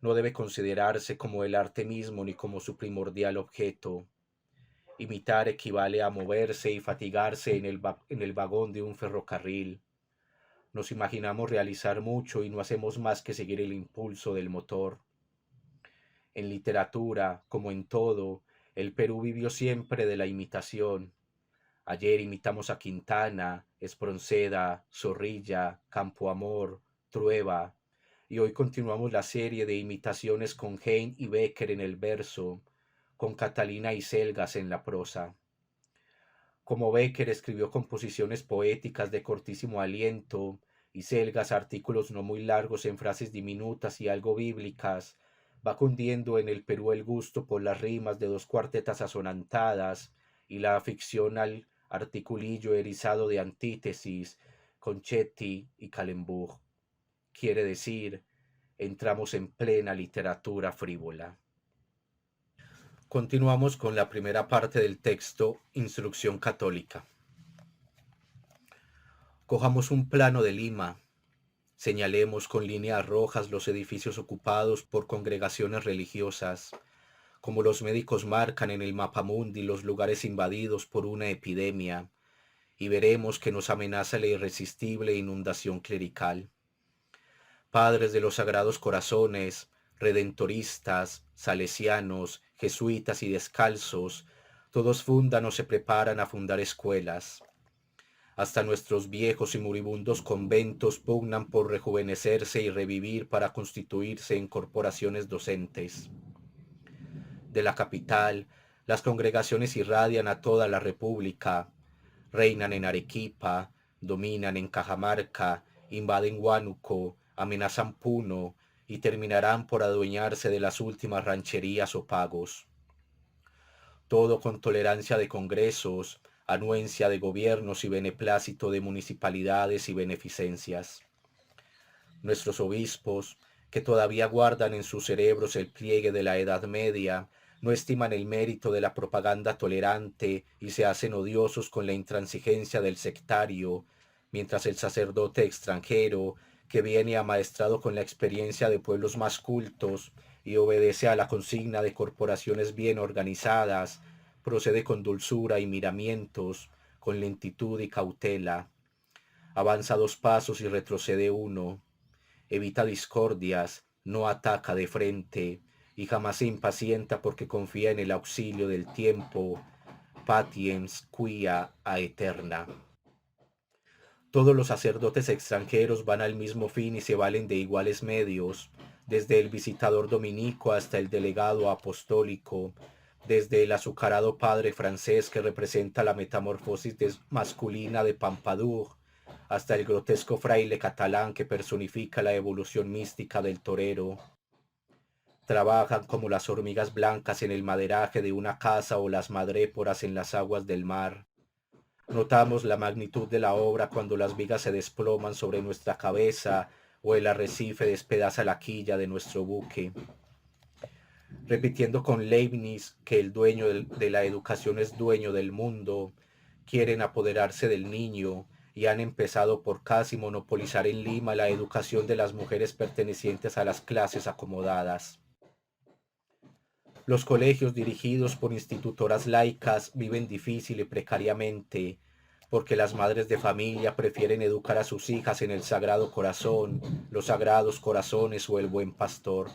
[SPEAKER 1] no debe considerarse como el arte mismo ni como su primordial objeto. Imitar equivale a moverse y fatigarse en el vagón de un ferrocarril. Nos imaginamos realizar mucho y no hacemos más que seguir el impulso del motor. En literatura, como en todo, el Perú vivió siempre de la imitación. Ayer imitamos a Quintana, Espronceda, Zorrilla, Campoamor, Trueba, y hoy continuamos la serie de imitaciones con Heine y Becker en el verso, con Catalina y Selgas en la prosa. Como Becker escribió composiciones poéticas de cortísimo aliento y Selgas artículos no muy largos en frases diminutas y algo bíblicas, va cundiendo en el Perú el gusto por las rimas de dos cuartetas asonantadas y la afición al articulillo erizado de antítesis, Conchetti y Kallenbach. Quiere decir, entramos en plena literatura frívola. Continuamos con la primera parte del texto, Instrucción Católica. Cojamos un plano de Lima, señalemos con líneas rojas los edificios ocupados por congregaciones religiosas, como los médicos marcan en el mapamundi los lugares invadidos por una epidemia, y veremos que nos amenaza la irresistible inundación clerical. Padres de los Sagrados Corazones, redentoristas, salesianos, jesuitas y descalzos, todos fundan o se preparan a fundar escuelas. Hasta nuestros viejos y moribundos conventos pugnan por rejuvenecerse y revivir para constituirse en corporaciones docentes. De la capital, las congregaciones irradian a toda la República, reinan en Arequipa, dominan en Cajamarca, invaden Huánuco, amenazan Puno y terminarán por adueñarse de las últimas rancherías o pagos. Todo con tolerancia de congresos, anuencia de gobiernos y beneplácito de municipalidades y beneficencias. Nuestros obispos, que todavía guardan en sus cerebros el pliegue de la Edad Media, no estiman el mérito de la propaganda tolerante y se hacen odiosos con la intransigencia del sectario, mientras el sacerdote extranjero, que viene amaestrado con la experiencia de pueblos más cultos y obedece a la consigna de corporaciones bien organizadas, procede con dulzura y miramientos, con lentitud y cautela. Avanza 2 pasos y retrocede 1, evita discordias, no ataca de frente, y jamás se impacienta porque confía en el auxilio del tiempo, patiens quia aeterna. Todos los sacerdotes extranjeros van al mismo fin y se valen de iguales medios, desde el visitador dominico hasta el delegado apostólico, desde el azucarado padre francés que representa la metamorfosis masculina de Pompadour, hasta el grotesco fraile catalán que personifica la evolución mística del torero. Trabajan como las hormigas blancas en el maderaje de una casa o las madréporas en las aguas del mar. Notamos la magnitud de la obra cuando las vigas se desploman sobre nuestra cabeza o el arrecife despedaza la quilla de nuestro buque. Repitiendo con Leibniz que el dueño de la educación es dueño del mundo, quieren apoderarse del niño y han empezado por casi monopolizar en Lima la educación de las mujeres pertenecientes a las clases acomodadas. Los colegios dirigidos por institutoras laicas viven difícil y precariamente, porque las madres de familia prefieren educar a sus hijas en el Sagrado Corazón, los Sagrados Corazones o el Buen Pastor.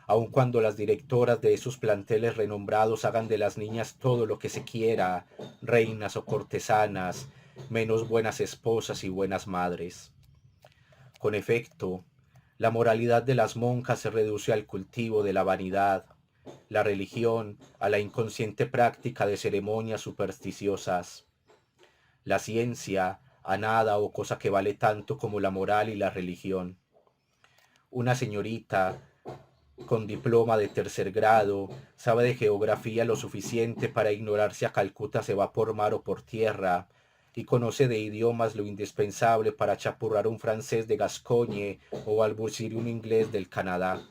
[SPEAKER 1] Aun cuando las directoras de esos planteles renombrados hagan de las niñas todo lo que se quiera, reinas o cortesanas, menos buenas esposas y buenas madres. Con efecto, La moralidad de las monjas se reduce al cultivo de la vanidad, la religión a la inconsciente práctica de ceremonias supersticiosas, la ciencia a nada o cosa que vale tanto como la moral y la religión. Una señorita con diploma de tercer grado sabe de geografía lo suficiente para ignorar si a Calcuta se va por mar o por tierra, y conoce de idiomas lo indispensable para chapurrar un francés de Gascogne o balbucir un inglés del Canadá.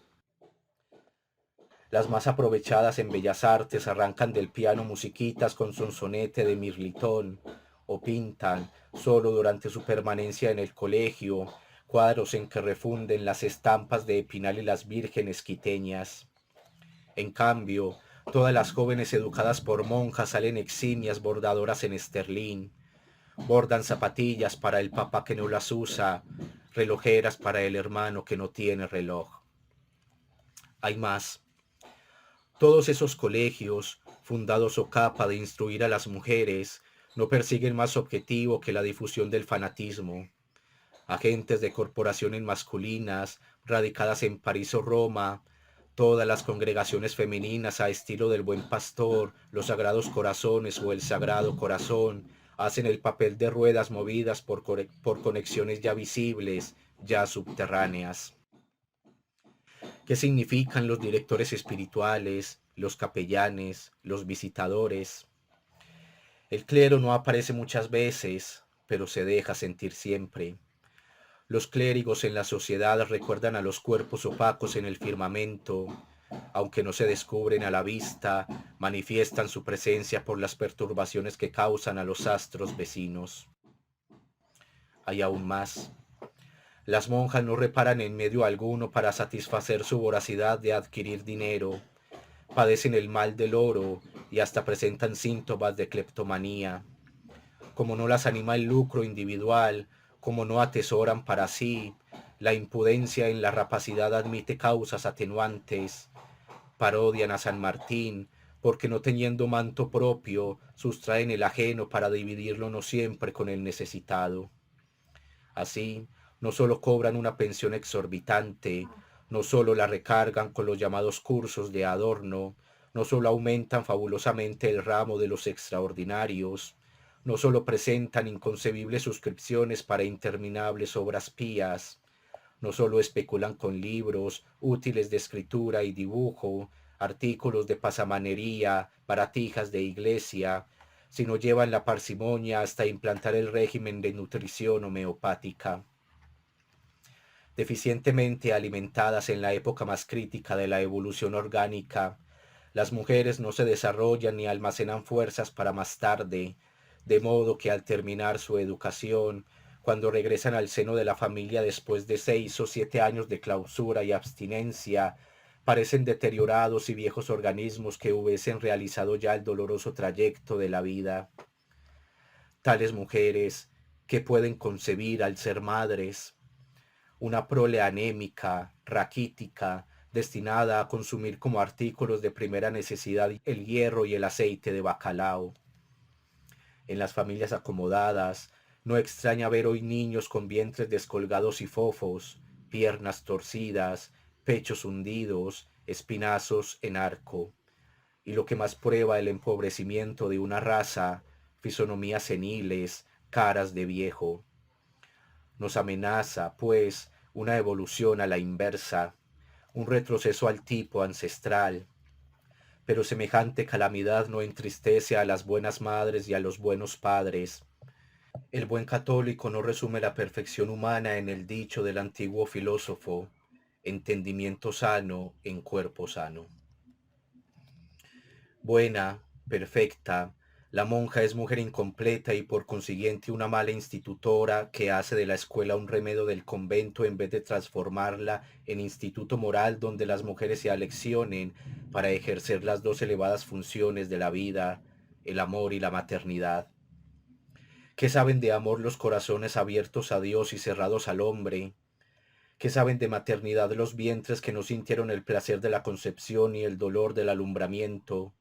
[SPEAKER 1] Las más aprovechadas en bellas artes arrancan del piano musiquitas con sonsonete de Mirlitón, o pintan, solo durante su permanencia en el colegio, cuadros en que refunden las estampas de Epinal y las vírgenes quiteñas. En cambio, todas las jóvenes educadas por monjas salen eximias bordadoras en esterlín, bordan zapatillas para el papá que no las usa, relojeras para el hermano que no tiene reloj. Hay más. Todos esos colegios, fundados o capa de instruir a las mujeres, no persiguen más objetivo que la difusión del fanatismo. Agentes de corporaciones masculinas, radicadas en París o Roma, todas las congregaciones femeninas a estilo del Buen Pastor, los Sagrados Corazones o el Sagrado Corazón, hacen el papel de ruedas movidas por conexiones ya visibles, ya subterráneas. ¿Qué significan los directores espirituales, los capellanes, los visitadores? El clero no aparece muchas veces, pero se deja sentir siempre. Los clérigos en la sociedad recuerdan a los cuerpos opacos en el firmamento, aunque no se descubren a la vista, manifiestan su presencia por las perturbaciones que causan a los astros vecinos. Hay aún más. Las monjas no reparan en medio alguno para satisfacer su voracidad de adquirir dinero, padecen el mal del oro y hasta presentan síntomas de cleptomanía. Como no las anima el lucro individual, como no atesoran para sí, la impudencia en la rapacidad admite causas atenuantes, parodian a San Martín, porque no teniendo manto propio, sustraen el ajeno para dividirlo no siempre con el necesitado. Así, no solo cobran una pensión exorbitante, no solo la recargan con los llamados cursos de adorno, no solo aumentan fabulosamente el ramo de los extraordinarios, no solo presentan inconcebibles suscripciones para interminables obras pías, no solo especulan con libros, útiles de escritura y dibujo, artículos de pasamanería, baratijas de iglesia, sino llevan la parsimonia hasta implantar el régimen de nutrición homeopática. Deficientemente alimentadas en la época más crítica de la evolución orgánica, las mujeres no se desarrollan ni almacenan fuerzas para más tarde, de modo que al terminar su educación, cuando regresan al seno de la familia después de 6 o 7 años de clausura y abstinencia, parecen deteriorados y viejos organismos que hubiesen realizado ya el doloroso trayecto de la vida. Tales mujeres, que pueden concebir al ser madres, una prole anémica, raquítica, destinada a consumir como artículos de primera necesidad el hierro y el aceite de bacalao. En las familias acomodadas, no extraña ver hoy niños con vientres descolgados y fofos, piernas torcidas, pechos hundidos, espinazos en arco. Y lo que más prueba el empobrecimiento de una raza, fisonomías seniles, caras de viejo. Nos amenaza, pues, una evolución a la inversa, un retroceso al tipo ancestral, pero semejante calamidad no entristece a las buenas madres y a los buenos padres. El buen católico no resume la perfección humana en el dicho del antiguo filósofo, entendimiento sano en cuerpo sano. Buena, perfecta, la monja es mujer incompleta y por consiguiente una mala institutora que hace de la escuela un remedio del convento en vez de transformarla en instituto moral donde las mujeres se aleccionen para ejercer las dos elevadas funciones de la vida, el amor y la maternidad. ¿Qué saben de amor los corazones abiertos a Dios y cerrados al hombre? ¿Qué saben de maternidad los vientres que no sintieron el placer de la concepción y el dolor del alumbramiento?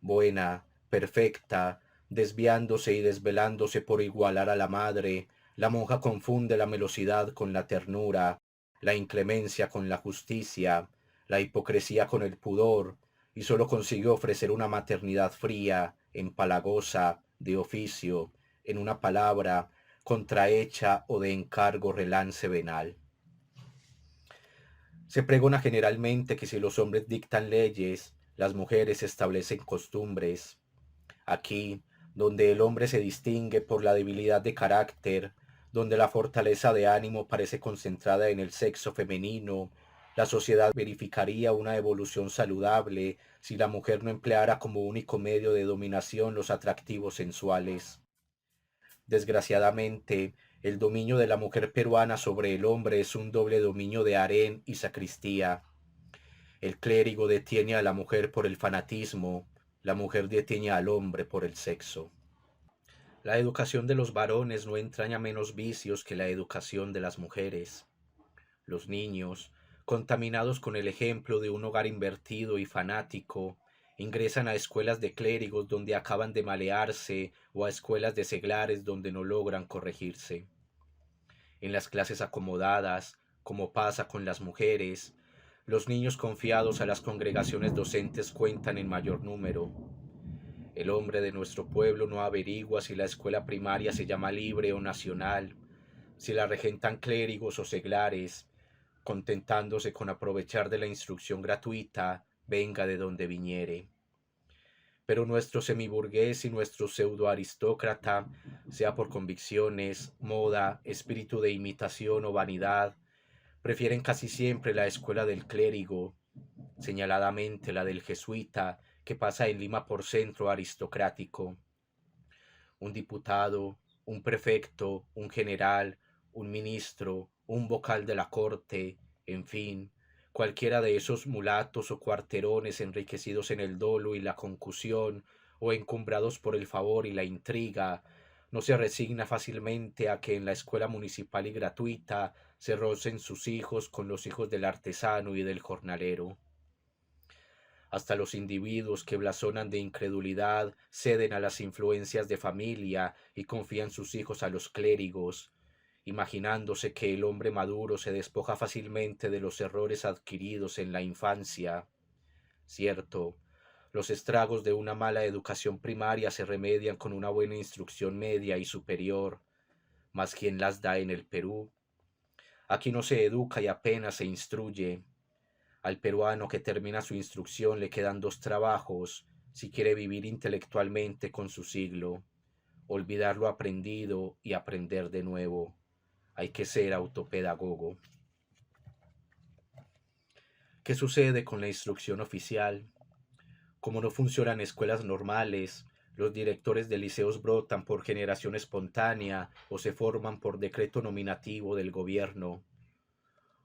[SPEAKER 1] Buena, perfecta, desviándose y desvelándose por igualar a la madre, la monja confunde la melosidad con la ternura, la inclemencia con la justicia, la hipocresía con el pudor, y sólo consiguió ofrecer una maternidad fría, empalagosa, de oficio, en una palabra, contrahecha o de encargo relance venal. Se pregona generalmente que si los hombres dictan leyes, las mujeres establecen costumbres. Aquí, donde el hombre se distingue por la debilidad de carácter, donde la fortaleza de ánimo parece concentrada en el sexo femenino, la sociedad verificaría una evolución saludable si la mujer no empleara como único medio de dominación los atractivos sensuales. Desgraciadamente, el dominio de la mujer peruana sobre el hombre es un doble dominio de harén y sacristía. El clérigo detiene a la mujer por el fanatismo, la mujer detiene al hombre por el sexo. La educación de los varones no entraña menos vicios que la educación de las mujeres. Los niños, contaminados con el ejemplo de un hogar invertido y fanático, ingresan a escuelas de clérigos donde acaban de malearse o a escuelas de seglares donde no logran corregirse. En las clases acomodadas, como pasa con las mujeres, los niños confiados a las congregaciones docentes cuentan en mayor número. El hombre de nuestro pueblo no averigua si la escuela primaria se llama libre o nacional, si la regentan clérigos o seglares, contentándose con aprovechar de la instrucción gratuita, venga de donde viniere. Pero nuestro semiburgués y nuestro pseudoaristócrata, sea por convicciones, moda, espíritu de imitación o vanidad, prefieren casi siempre la escuela del clérigo, señaladamente la del jesuita, que pasa en Lima por centro aristocrático. Un diputado, un prefecto, un general, un ministro, un vocal de la corte, en fin, cualquiera de esos mulatos o cuarterones enriquecidos en el dolo y la concusión, o encumbrados por el favor y la intriga, no se resigna fácilmente a que en la escuela municipal y gratuita se rocen sus hijos con los hijos del artesano y del jornalero. Hasta los individuos que blasonan de incredulidad ceden a las influencias de familia y confían sus hijos a los clérigos, imaginándose que el hombre maduro se despoja fácilmente de los errores adquiridos en la infancia. Cierto, los estragos de una mala educación primaria se remedian con una buena instrucción media y superior, mas ¿quién las da en el Perú? Aquí no se educa y apenas se instruye. Al peruano que termina su instrucción le quedan dos trabajos si quiere vivir intelectualmente con su siglo: olvidar lo aprendido y aprender de nuevo. Hay que ser autopedagogo. ¿Qué sucede con la instrucción oficial? Como no funcionan escuelas normales, los directores de liceos brotan por generación espontánea o se forman por decreto nominativo del gobierno.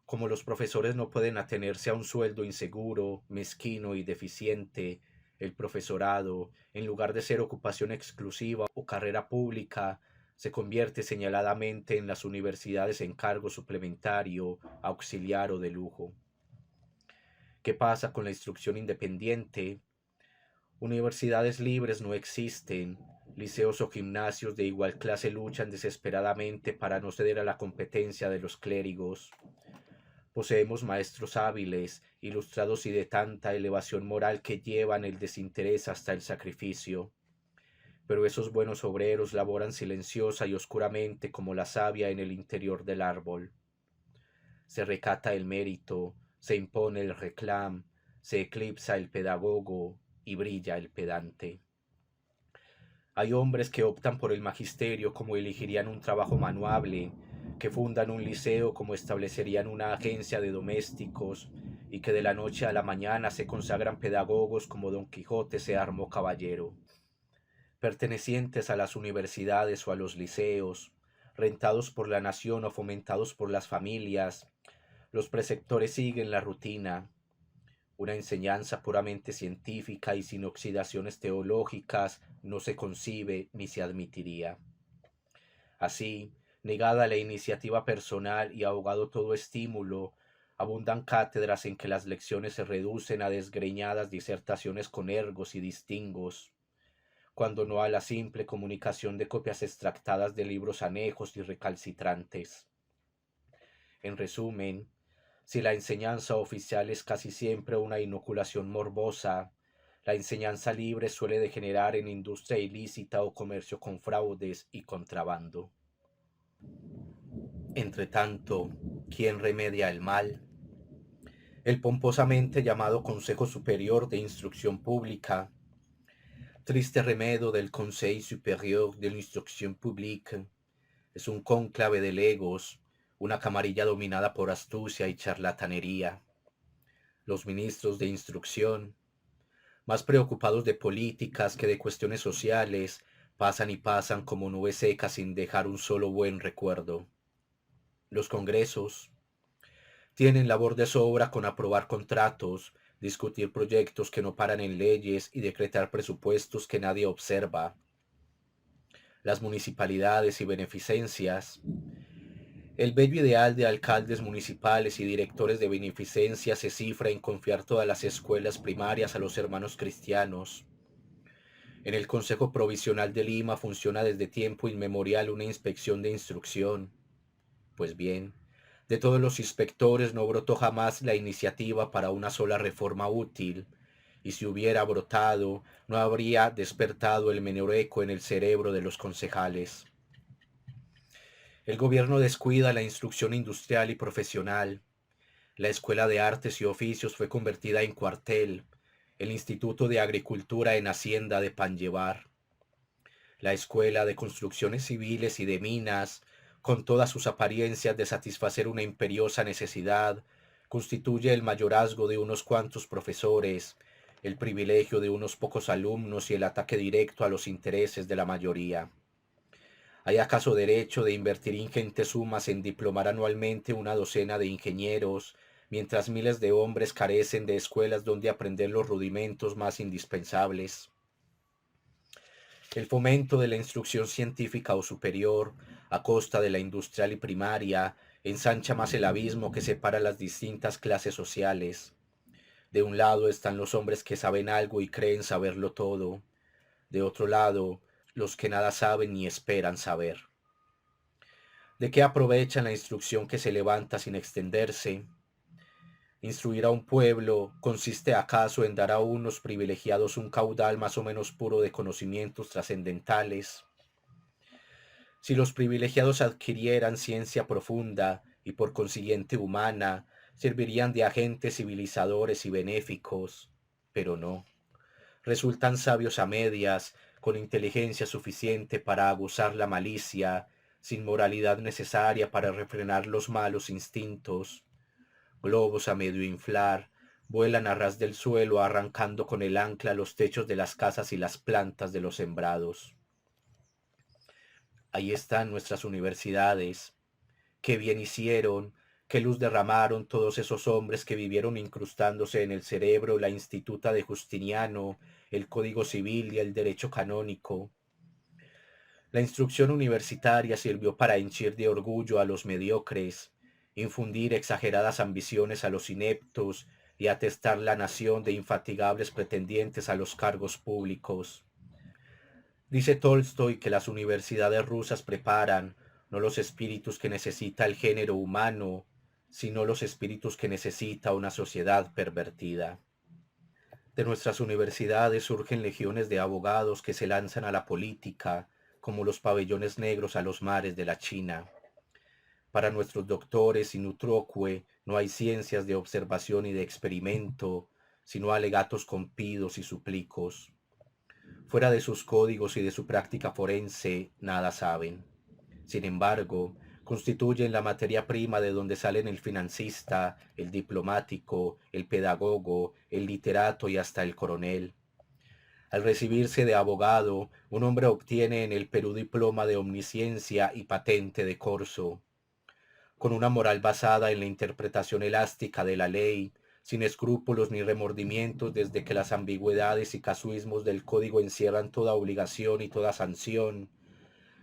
[SPEAKER 1] Como los profesores no pueden atenerse a un sueldo inseguro, mezquino y deficiente, el profesorado, en lugar de ser ocupación exclusiva o carrera pública, se convierte señaladamente en las universidades en cargo suplementario, auxiliar o de lujo. ¿Qué pasa con la instrucción independiente? Universidades libres no existen, liceos o gimnasios de igual clase luchan desesperadamente para no ceder a la competencia de los clérigos. Poseemos maestros hábiles, ilustrados y de tanta elevación moral que llevan el desinterés hasta el sacrificio. Pero esos buenos obreros laboran silenciosa y oscuramente como la savia en el interior del árbol. Se recata el mérito, se impone el reclam, se eclipsa el pedagogo y brilla el pedante. Hay hombres que optan por el magisterio como elegirían un trabajo manuable, que fundan un liceo como establecerían una agencia de domésticos, y que de la noche a la mañana se consagran pedagogos como Don Quijote se armó caballero. Pertenecientes a las universidades o a los liceos, rentados por la nación o fomentados por las familias, los preceptores siguen la rutina, una enseñanza puramente científica y sin oxidaciones teológicas no se concibe ni se admitiría. Así, negada la iniciativa personal y ahogado todo estímulo, abundan cátedras en que las lecciones se reducen a desgreñadas disertaciones con ergos y distingos, cuando no a la simple comunicación de copias extractadas de libros anejos y recalcitrantes. En resumen, Si la enseñanza oficial es casi siempre una inoculación morbosa, la enseñanza libre suele degenerar en industria ilícita o comercio con fraudes y contrabando. Entretanto, ¿quién remedia el mal? El pomposamente llamado Consejo Superior de Instrucción Pública, triste remedio del Conseil Supérieur de l'Instruction Publique, es un cónclave de legos, una camarilla dominada por astucia y charlatanería. Los ministros de instrucción, más preocupados de políticas que de cuestiones sociales, pasan y pasan como nubes secas sin dejar un solo buen recuerdo. Los congresos tienen labor de sobra con aprobar contratos, discutir proyectos que no paran en leyes y decretar presupuestos que nadie observa. Las municipalidades y beneficencias. El bello ideal de alcaldes municipales y directores de beneficencia se cifra en confiar todas las escuelas primarias a los hermanos cristianos. En el Consejo Provisional de Lima funciona desde tiempo inmemorial una inspección de instrucción. Pues bien, de todos los inspectores no brotó jamás la iniciativa para una sola reforma útil, y si hubiera brotado, no habría despertado el menor eco en el cerebro de los concejales. El gobierno descuida la instrucción industrial y profesional. La Escuela de Artes y Oficios fue convertida en cuartel, el Instituto de Agricultura en hacienda de pan llevar. La Escuela de Construcciones Civiles y de Minas, con todas sus apariencias de satisfacer una imperiosa necesidad, constituye el mayorazgo de unos cuantos profesores, el privilegio de unos pocos alumnos y el ataque directo a los intereses de la mayoría. ¿Hay acaso derecho de invertir ingentes sumas en diplomar anualmente una docena de ingenieros, mientras miles de hombres carecen de escuelas donde aprender los rudimentos más indispensables? El fomento de la instrucción científica o superior, a costa de la industrial y primaria, ensancha más el abismo que separa las distintas clases sociales. De un lado están los hombres que saben algo y creen saberlo todo. De otro lado, los que nada saben ni esperan saber. ¿De qué aprovechan la instrucción que se levanta sin extenderse? Instruir a un pueblo consiste acaso en dar a unos privilegiados un caudal más o menos puro de conocimientos trascendentales. Si los privilegiados adquirieran ciencia profunda y por consiguiente humana, servirían de agentes civilizadores y benéficos, pero no. Resultan sabios a medias, con inteligencia suficiente para aguzar la malicia, sin moralidad necesaria para refrenar los malos instintos. Globos a medio inflar, vuelan a ras del suelo arrancando con el ancla los techos de las casas y las plantas de los sembrados. Ahí están nuestras universidades. Qué bien hicieron, qué luz derramaron todos esos hombres que vivieron incrustándose en el cerebro la Instituta de Justiniano, el Código Civil y el Derecho Canónico. La instrucción universitaria sirvió para henchir de orgullo a los mediocres, infundir exageradas ambiciones a los ineptos y atestar la nación de infatigables pretendientes a los cargos públicos. Dice Tolstoy que las universidades rusas preparan no los espíritus que necesita el género humano, sino los espíritus que necesita una sociedad pervertida. De nuestras universidades surgen legiones de abogados que se lanzan a la política, como los pabellones negros a los mares de la China. Para nuestros doctores in utroque no hay ciencias de observación y de experimento, sino alegatos compidos y suplicos. Fuera de sus códigos y de su práctica forense, nada saben. Sin embargo, constituyen la materia prima de donde salen el financista, el diplomático, el pedagogo, el literato y hasta el coronel. Al recibirse de abogado, un hombre obtiene en el Perú diploma de omnisciencia y patente de corso. Con una moral basada en la interpretación elástica de la ley, sin escrúpulos ni remordimientos desde que las ambigüedades y casuismos del código encierran toda obligación y toda sanción,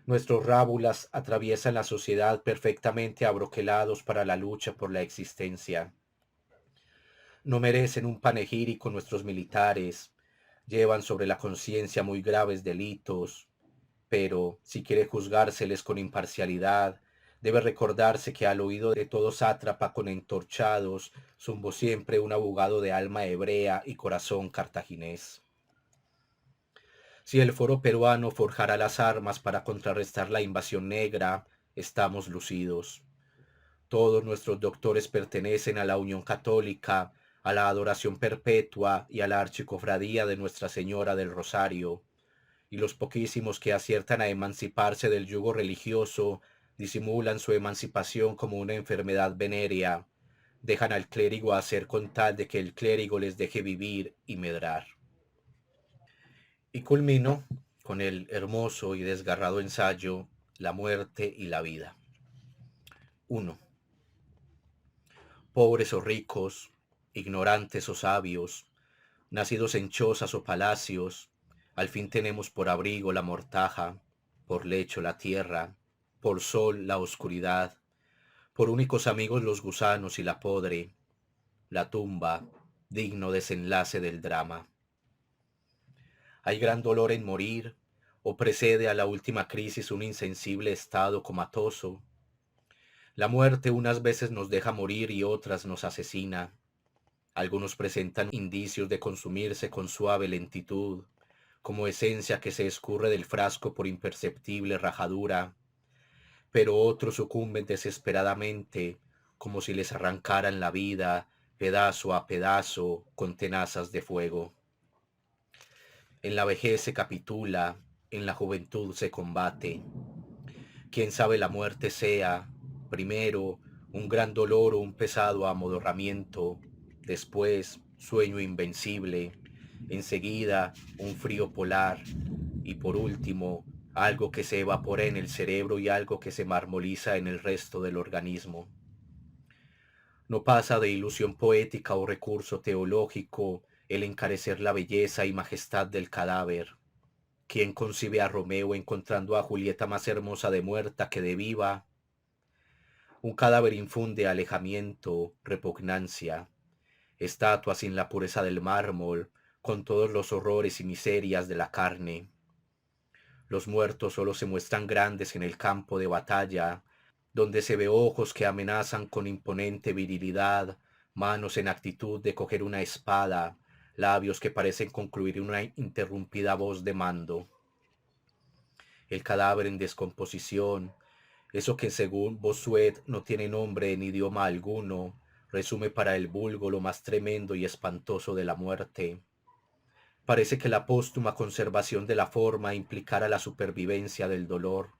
[SPEAKER 1] nuestros rábulas atraviesan la sociedad perfectamente abroquelados para la lucha por la existencia. No merecen un panegírico nuestros militares, llevan sobre la conciencia muy graves delitos, pero, si quiere juzgárseles con imparcialidad, Debe recordarse que al oído de todo sátrapa con entorchados zumbó siempre un abogado de alma hebrea y corazón cartaginés. Si el foro peruano forjará las armas para contrarrestar la invasión negra, estamos lucidos. Todos nuestros doctores pertenecen a la Unión Católica, a la Adoración Perpetua y a la Archicofradía de Nuestra Señora del Rosario, y los poquísimos que aciertan a emanciparse del yugo religioso disimulan su emancipación como una enfermedad venérea, dejan al clérigo hacer con tal de que el clérigo les deje vivir y medrar. Y culmino con el hermoso y desgarrado ensayo La muerte y la vida. 1. Pobres o ricos, ignorantes o sabios, nacidos en chozas o palacios, al fin tenemos por abrigo la mortaja, por lecho la tierra, por sol la oscuridad, por únicos amigos los gusanos y la podre, la tumba, digno desenlace del drama. Hay gran dolor en morir, o precede a la última crisis un insensible estado comatoso. La muerte unas veces nos deja morir y otras nos asesina. Algunos presentan indicios de consumirse con suave lentitud, como esencia que se escurre del frasco por imperceptible rajadura, pero otros sucumben desesperadamente, como si les arrancaran la vida, pedazo a pedazo, con tenazas de fuego. En la vejez se capitula, en la juventud se combate. Quién sabe la muerte sea, primero, un gran dolor o un pesado amodorramiento, después, sueño invencible, enseguida, un frío polar, y por último, algo que se evapora en el cerebro y algo que se marmoliza en el resto del organismo. No pasa de ilusión poética o recurso teológico el encarecer la belleza y majestad del cadáver. ¿Quién concibe a Romeo encontrando a Julieta más hermosa de muerta que de viva? Un cadáver infunde alejamiento, repugnancia, estatua sin la pureza del mármol, con todos los horrores y miserias de la carne. Los muertos solo se muestran grandes en el campo de batalla, donde se ve ojos que amenazan con imponente virilidad, manos en actitud de coger una espada, labios que parecen concluir una interrumpida voz de mando. El cadáver en descomposición, eso que según Bossuet no tiene nombre en idioma alguno, resume para el vulgo lo más tremendo y espantoso de la muerte. Parece que la póstuma conservación de la forma implicara la supervivencia del dolor.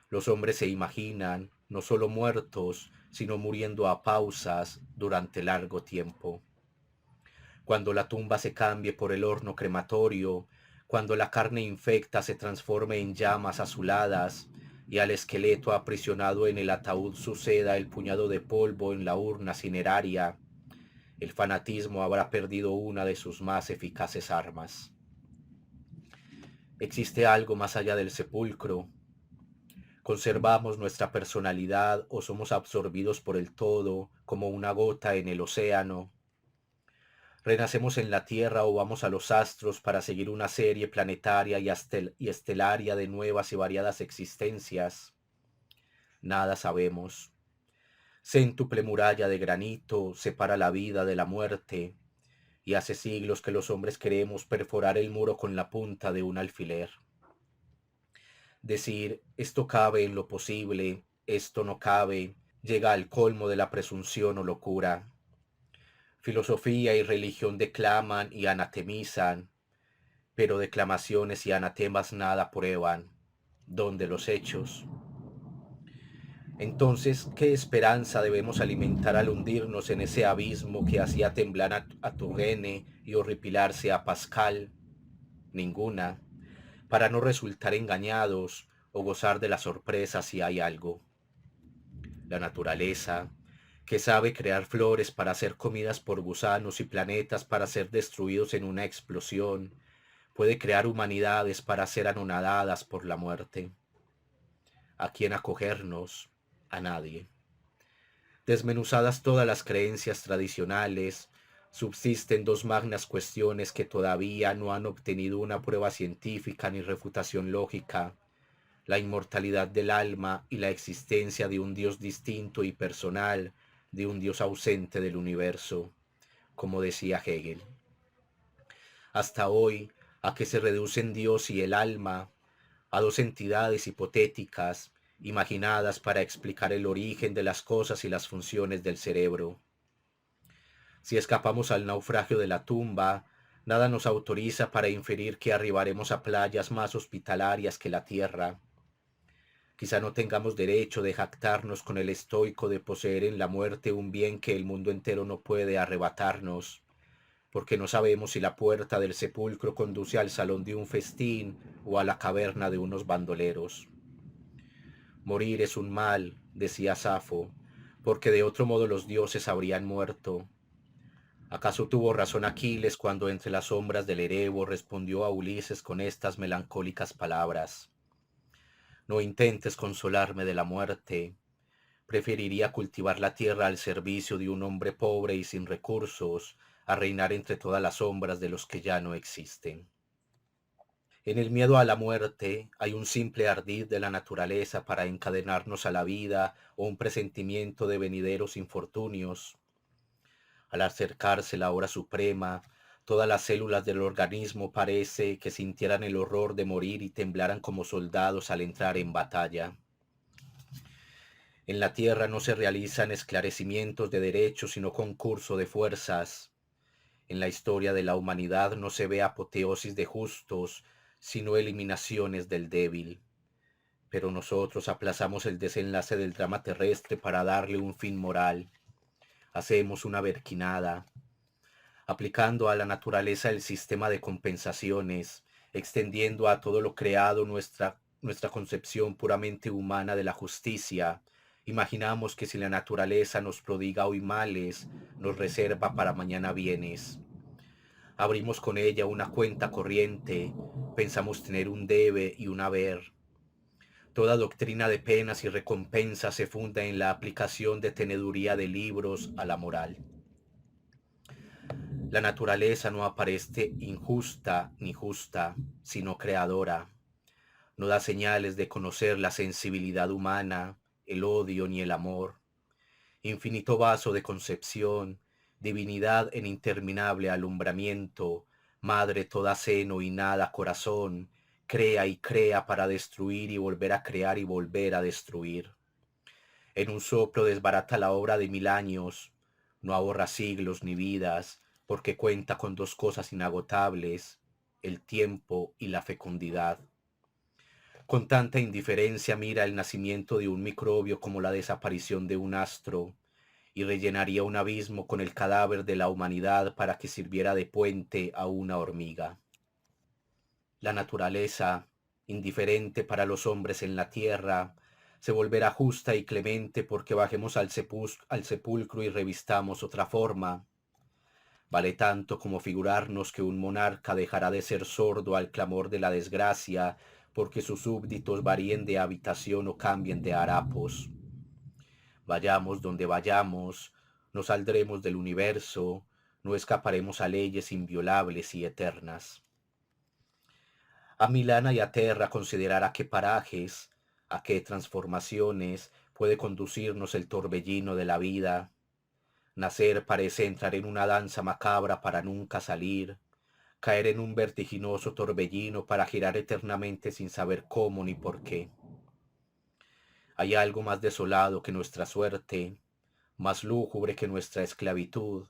[SPEAKER 1] Los hombres se imaginan, no solo muertos, sino muriendo a pausas durante largo tiempo. Cuando la tumba se cambie por el horno crematorio, cuando la carne infecta se transforme en llamas azuladas y al esqueleto aprisionado en el ataúd suceda el puñado de polvo en la urna cineraria, el fanatismo habrá perdido una de sus más eficaces armas. ¿Existe algo más allá del sepulcro? ¿Conservamos nuestra personalidad o somos absorbidos por el todo como una gota en el océano? ¿Renacemos en la Tierra o vamos a los astros para seguir una serie planetaria y estelaria de nuevas y variadas existencias? Nada sabemos. Céntuple muralla de granito separa la vida de la muerte, y hace siglos que los hombres queremos perforar el muro con la punta de un alfiler. Decir, esto cabe en lo posible, esto no cabe, llega al colmo de la presunción o locura. Filosofía y religión declaman y anatemizan, pero declamaciones y anatemas nada prueban. ¿Dónde los hechos? Entonces, ¿qué esperanza debemos alimentar al hundirnos en ese abismo que hacía temblar a Turenne y horripilarse a Pascal? Ninguna, para no resultar engañados o gozar de la sorpresa si hay algo. La naturaleza, que sabe crear flores para ser comidas por gusanos y planetas para ser destruidos en una explosión, puede crear humanidades para ser anonadadas por la muerte. ¿A quién acogernos? A nadie. Desmenuzadas todas las creencias tradicionales, subsisten dos magnas cuestiones que todavía no han obtenido una prueba científica ni refutación lógica: la inmortalidad del alma y la existencia de un Dios distinto y personal, de un Dios ausente del universo, como decía Hegel. Hasta hoy, a que se reducen Dios y el alma a dos entidades hipotéticas, imaginadas para explicar el origen de las cosas y las funciones del cerebro. Si escapamos al naufragio de la tumba, nada nos autoriza para inferir que arribaremos a playas más hospitalarias que la tierra. Quizá no tengamos derecho de jactarnos con el estoico de poseer en la muerte un bien que el mundo entero no puede arrebatarnos, porque no sabemos si la puerta del sepulcro conduce al salón de un festín o a la caverna de unos bandoleros. Morir es un mal, decía Safo, porque de otro modo los dioses habrían muerto. ¿Acaso tuvo razón Aquiles cuando entre las sombras del Erebo respondió a Ulises con estas melancólicas palabras? No intentes consolarme de la muerte. Preferiría cultivar la tierra al servicio de un hombre pobre y sin recursos, a reinar entre todas las sombras de los que ya no existen. En el miedo a la muerte hay un simple ardid de la naturaleza para encadenarnos a la vida o un presentimiento de venideros infortunios. Al acercarse la hora suprema, todas las células del organismo parece que sintieran el horror de morir y temblaran como soldados al entrar en batalla. En la tierra no se realizan esclarecimientos de derechos, sino concurso de fuerzas. En la historia de la humanidad no se ve apoteosis de justos, sino eliminaciones del débil. Pero nosotros aplazamos el desenlace del drama terrestre para darle un fin moral. Hacemos una berquinada, aplicando a la naturaleza el sistema de compensaciones, extendiendo a todo lo creado nuestra concepción puramente humana de la justicia. Imaginamos que si la naturaleza nos prodiga hoy males, nos reserva para mañana bienes. Abrimos con ella una cuenta corriente, pensamos tener un debe y un haber. Toda doctrina de penas y recompensas se funda en la aplicación de teneduría de libros a la moral. La naturaleza no aparece injusta ni justa, sino creadora. No da señales de conocer la sensibilidad humana, el odio ni el amor. Infinito vaso de concepción, divinidad en interminable alumbramiento, madre toda seno y nada corazón, crea y crea para destruir y volver a crear y volver a destruir. En un soplo desbarata la obra de 1000 años, no ahorra siglos ni vidas, porque cuenta con dos cosas inagotables, el tiempo y la fecundidad. Con tanta indiferencia mira el nacimiento de un microbio como la desaparición de un astro, y rellenaría un abismo con el cadáver de la humanidad para que sirviera de puente a una hormiga. La naturaleza, indiferente para los hombres en la tierra, se volverá justa y clemente porque bajemos al sepulcro y revistamos otra forma. Vale tanto como figurarnos que un monarca dejará de ser sordo al clamor de la desgracia porque sus súbditos varíen de habitación o cambien de harapos. Vayamos donde vayamos, no saldremos del universo, no escaparemos a leyes inviolables y eternas. A Milana y a Terra considerar a qué parajes, a qué transformaciones puede conducirnos el torbellino de la vida. Nacer parece entrar en una danza macabra para nunca salir, caer en un vertiginoso torbellino para girar eternamente sin saber cómo ni por qué. Hay algo más desolado que nuestra suerte, más lúgubre que nuestra esclavitud.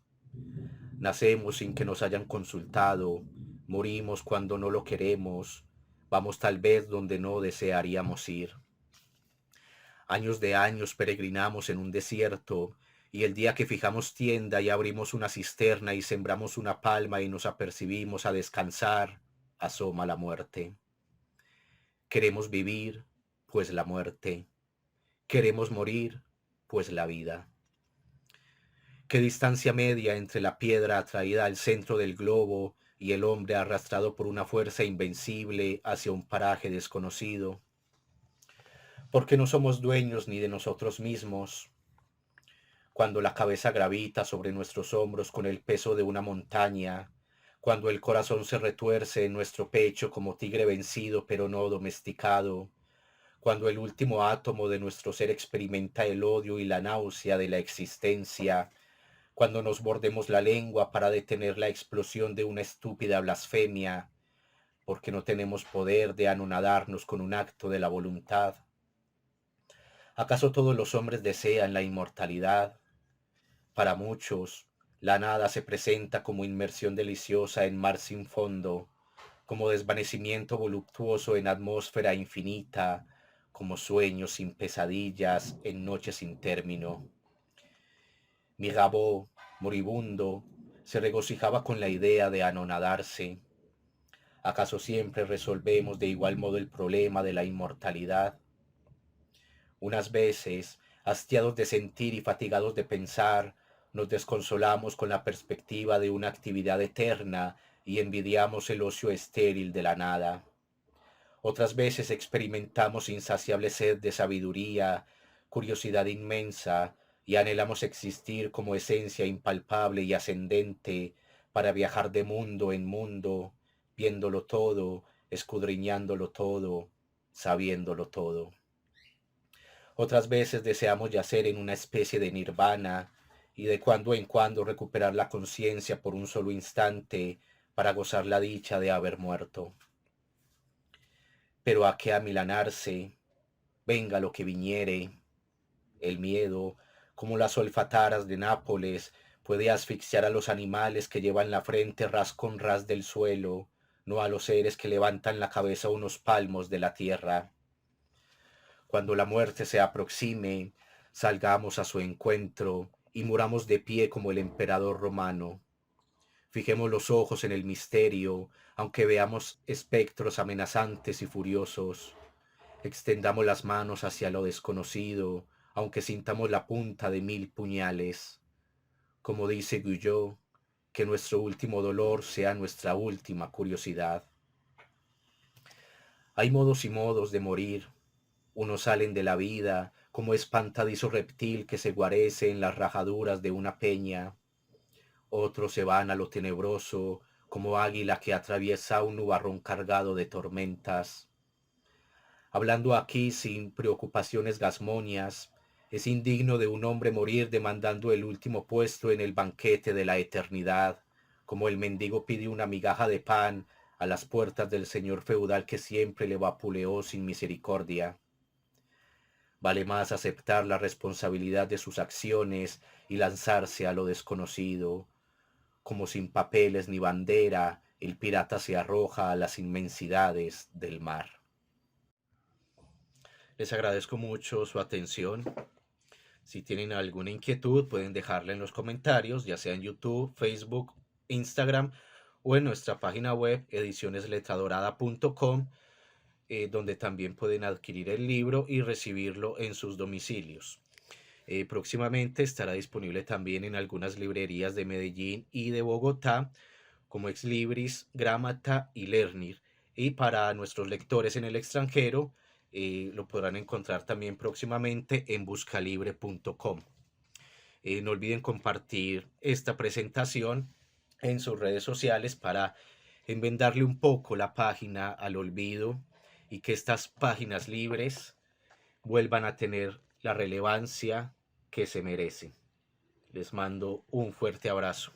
[SPEAKER 1] Nacemos sin que nos hayan consultado, morimos cuando no lo queremos, vamos tal vez donde no desearíamos ir. Años de años peregrinamos en un desierto, y el día que fijamos tienda y abrimos una cisterna y sembramos una palma y nos apercibimos a descansar, asoma la muerte. Queremos vivir, pues la muerte. Queremos morir, pues la vida. ¿Qué distancia media entre la piedra atraída al centro del globo y el hombre arrastrado por una fuerza invencible hacia un paraje desconocido? Porque no somos dueños ni de nosotros mismos. Cuando la cabeza gravita sobre nuestros hombros con el peso de una montaña, cuando el corazón se retuerce en nuestro pecho como tigre vencido pero no domesticado, cuando el último átomo de nuestro ser experimenta el odio y la náusea de la existencia, cuando nos mordemos la lengua para detener la explosión de una estúpida blasfemia, porque no tenemos poder de anonadarnos con un acto de la voluntad. ¿Acaso todos los hombres desean la inmortalidad? Para muchos, la nada se presenta como inmersión deliciosa en mar sin fondo, como desvanecimiento voluptuoso en atmósfera infinita, como sueños sin pesadillas en noches sin término. Mirabeau, moribundo, se regocijaba con la idea de anonadarse. ¿Acaso siempre resolvemos de igual modo el problema de la inmortalidad? Unas veces, hastiados de sentir y fatigados de pensar, nos desconsolamos con la perspectiva de una actividad eterna y envidiamos el ocio estéril de la nada. Otras veces experimentamos insaciable sed de sabiduría, curiosidad inmensa, y anhelamos existir como esencia impalpable y ascendente para viajar de mundo en mundo, viéndolo todo, escudriñándolo todo, sabiéndolo todo. Otras veces deseamos yacer en una especie de nirvana y de cuando en cuando recuperar la conciencia por un solo instante para gozar la dicha de haber muerto. Pero a qué amilanarse, venga lo que viniere. El miedo, como las olfataras de Nápoles, puede asfixiar a los animales que llevan la frente ras con ras del suelo, no a los seres que levantan la cabeza unos palmos de la tierra. Cuando la muerte se aproxime, salgamos a su encuentro y muramos de pie como el emperador romano. Fijemos los ojos en el misterio, aunque veamos espectros amenazantes y furiosos. Extendamos las manos hacia lo desconocido, aunque sintamos la punta de 1000 puñales. Como dice Guyot, que nuestro último dolor sea nuestra última curiosidad. Hay modos y modos de morir. Unos salen de la vida como espantadizo reptil que se guarece en las rajaduras de una peña. Otros se van a lo tenebroso como águila que atraviesa un nubarrón cargado de tormentas. Hablando aquí sin preocupaciones gazmonias, es indigno de un hombre morir demandando el último puesto en el banquete de la eternidad, como el mendigo pide una migaja de pan a las puertas del señor feudal que siempre le vapuleó sin misericordia. Vale más aceptar la responsabilidad de sus acciones y lanzarse a lo desconocido, como sin papeles ni bandera, el pirata se arroja a las inmensidades del mar. Les agradezco mucho su atención. Si tienen alguna inquietud, pueden dejarla en los comentarios, ya sea en YouTube, Facebook, Instagram o en nuestra página web edicionesletradorada.com, donde también pueden adquirir el libro y recibirlo en sus domicilios. Próximamente estará disponible también en algunas librerías de Medellín y de Bogotá, como Exlibris, Gramata y Lernir. Y para nuestros lectores en el extranjero, lo podrán encontrar también próximamente en buscalibre.com. No olviden compartir esta presentación en sus redes sociales para enmendarle un poco la página al olvido y que estas páginas libres vuelvan a tener la relevancia que se merecen. Les mando un fuerte abrazo.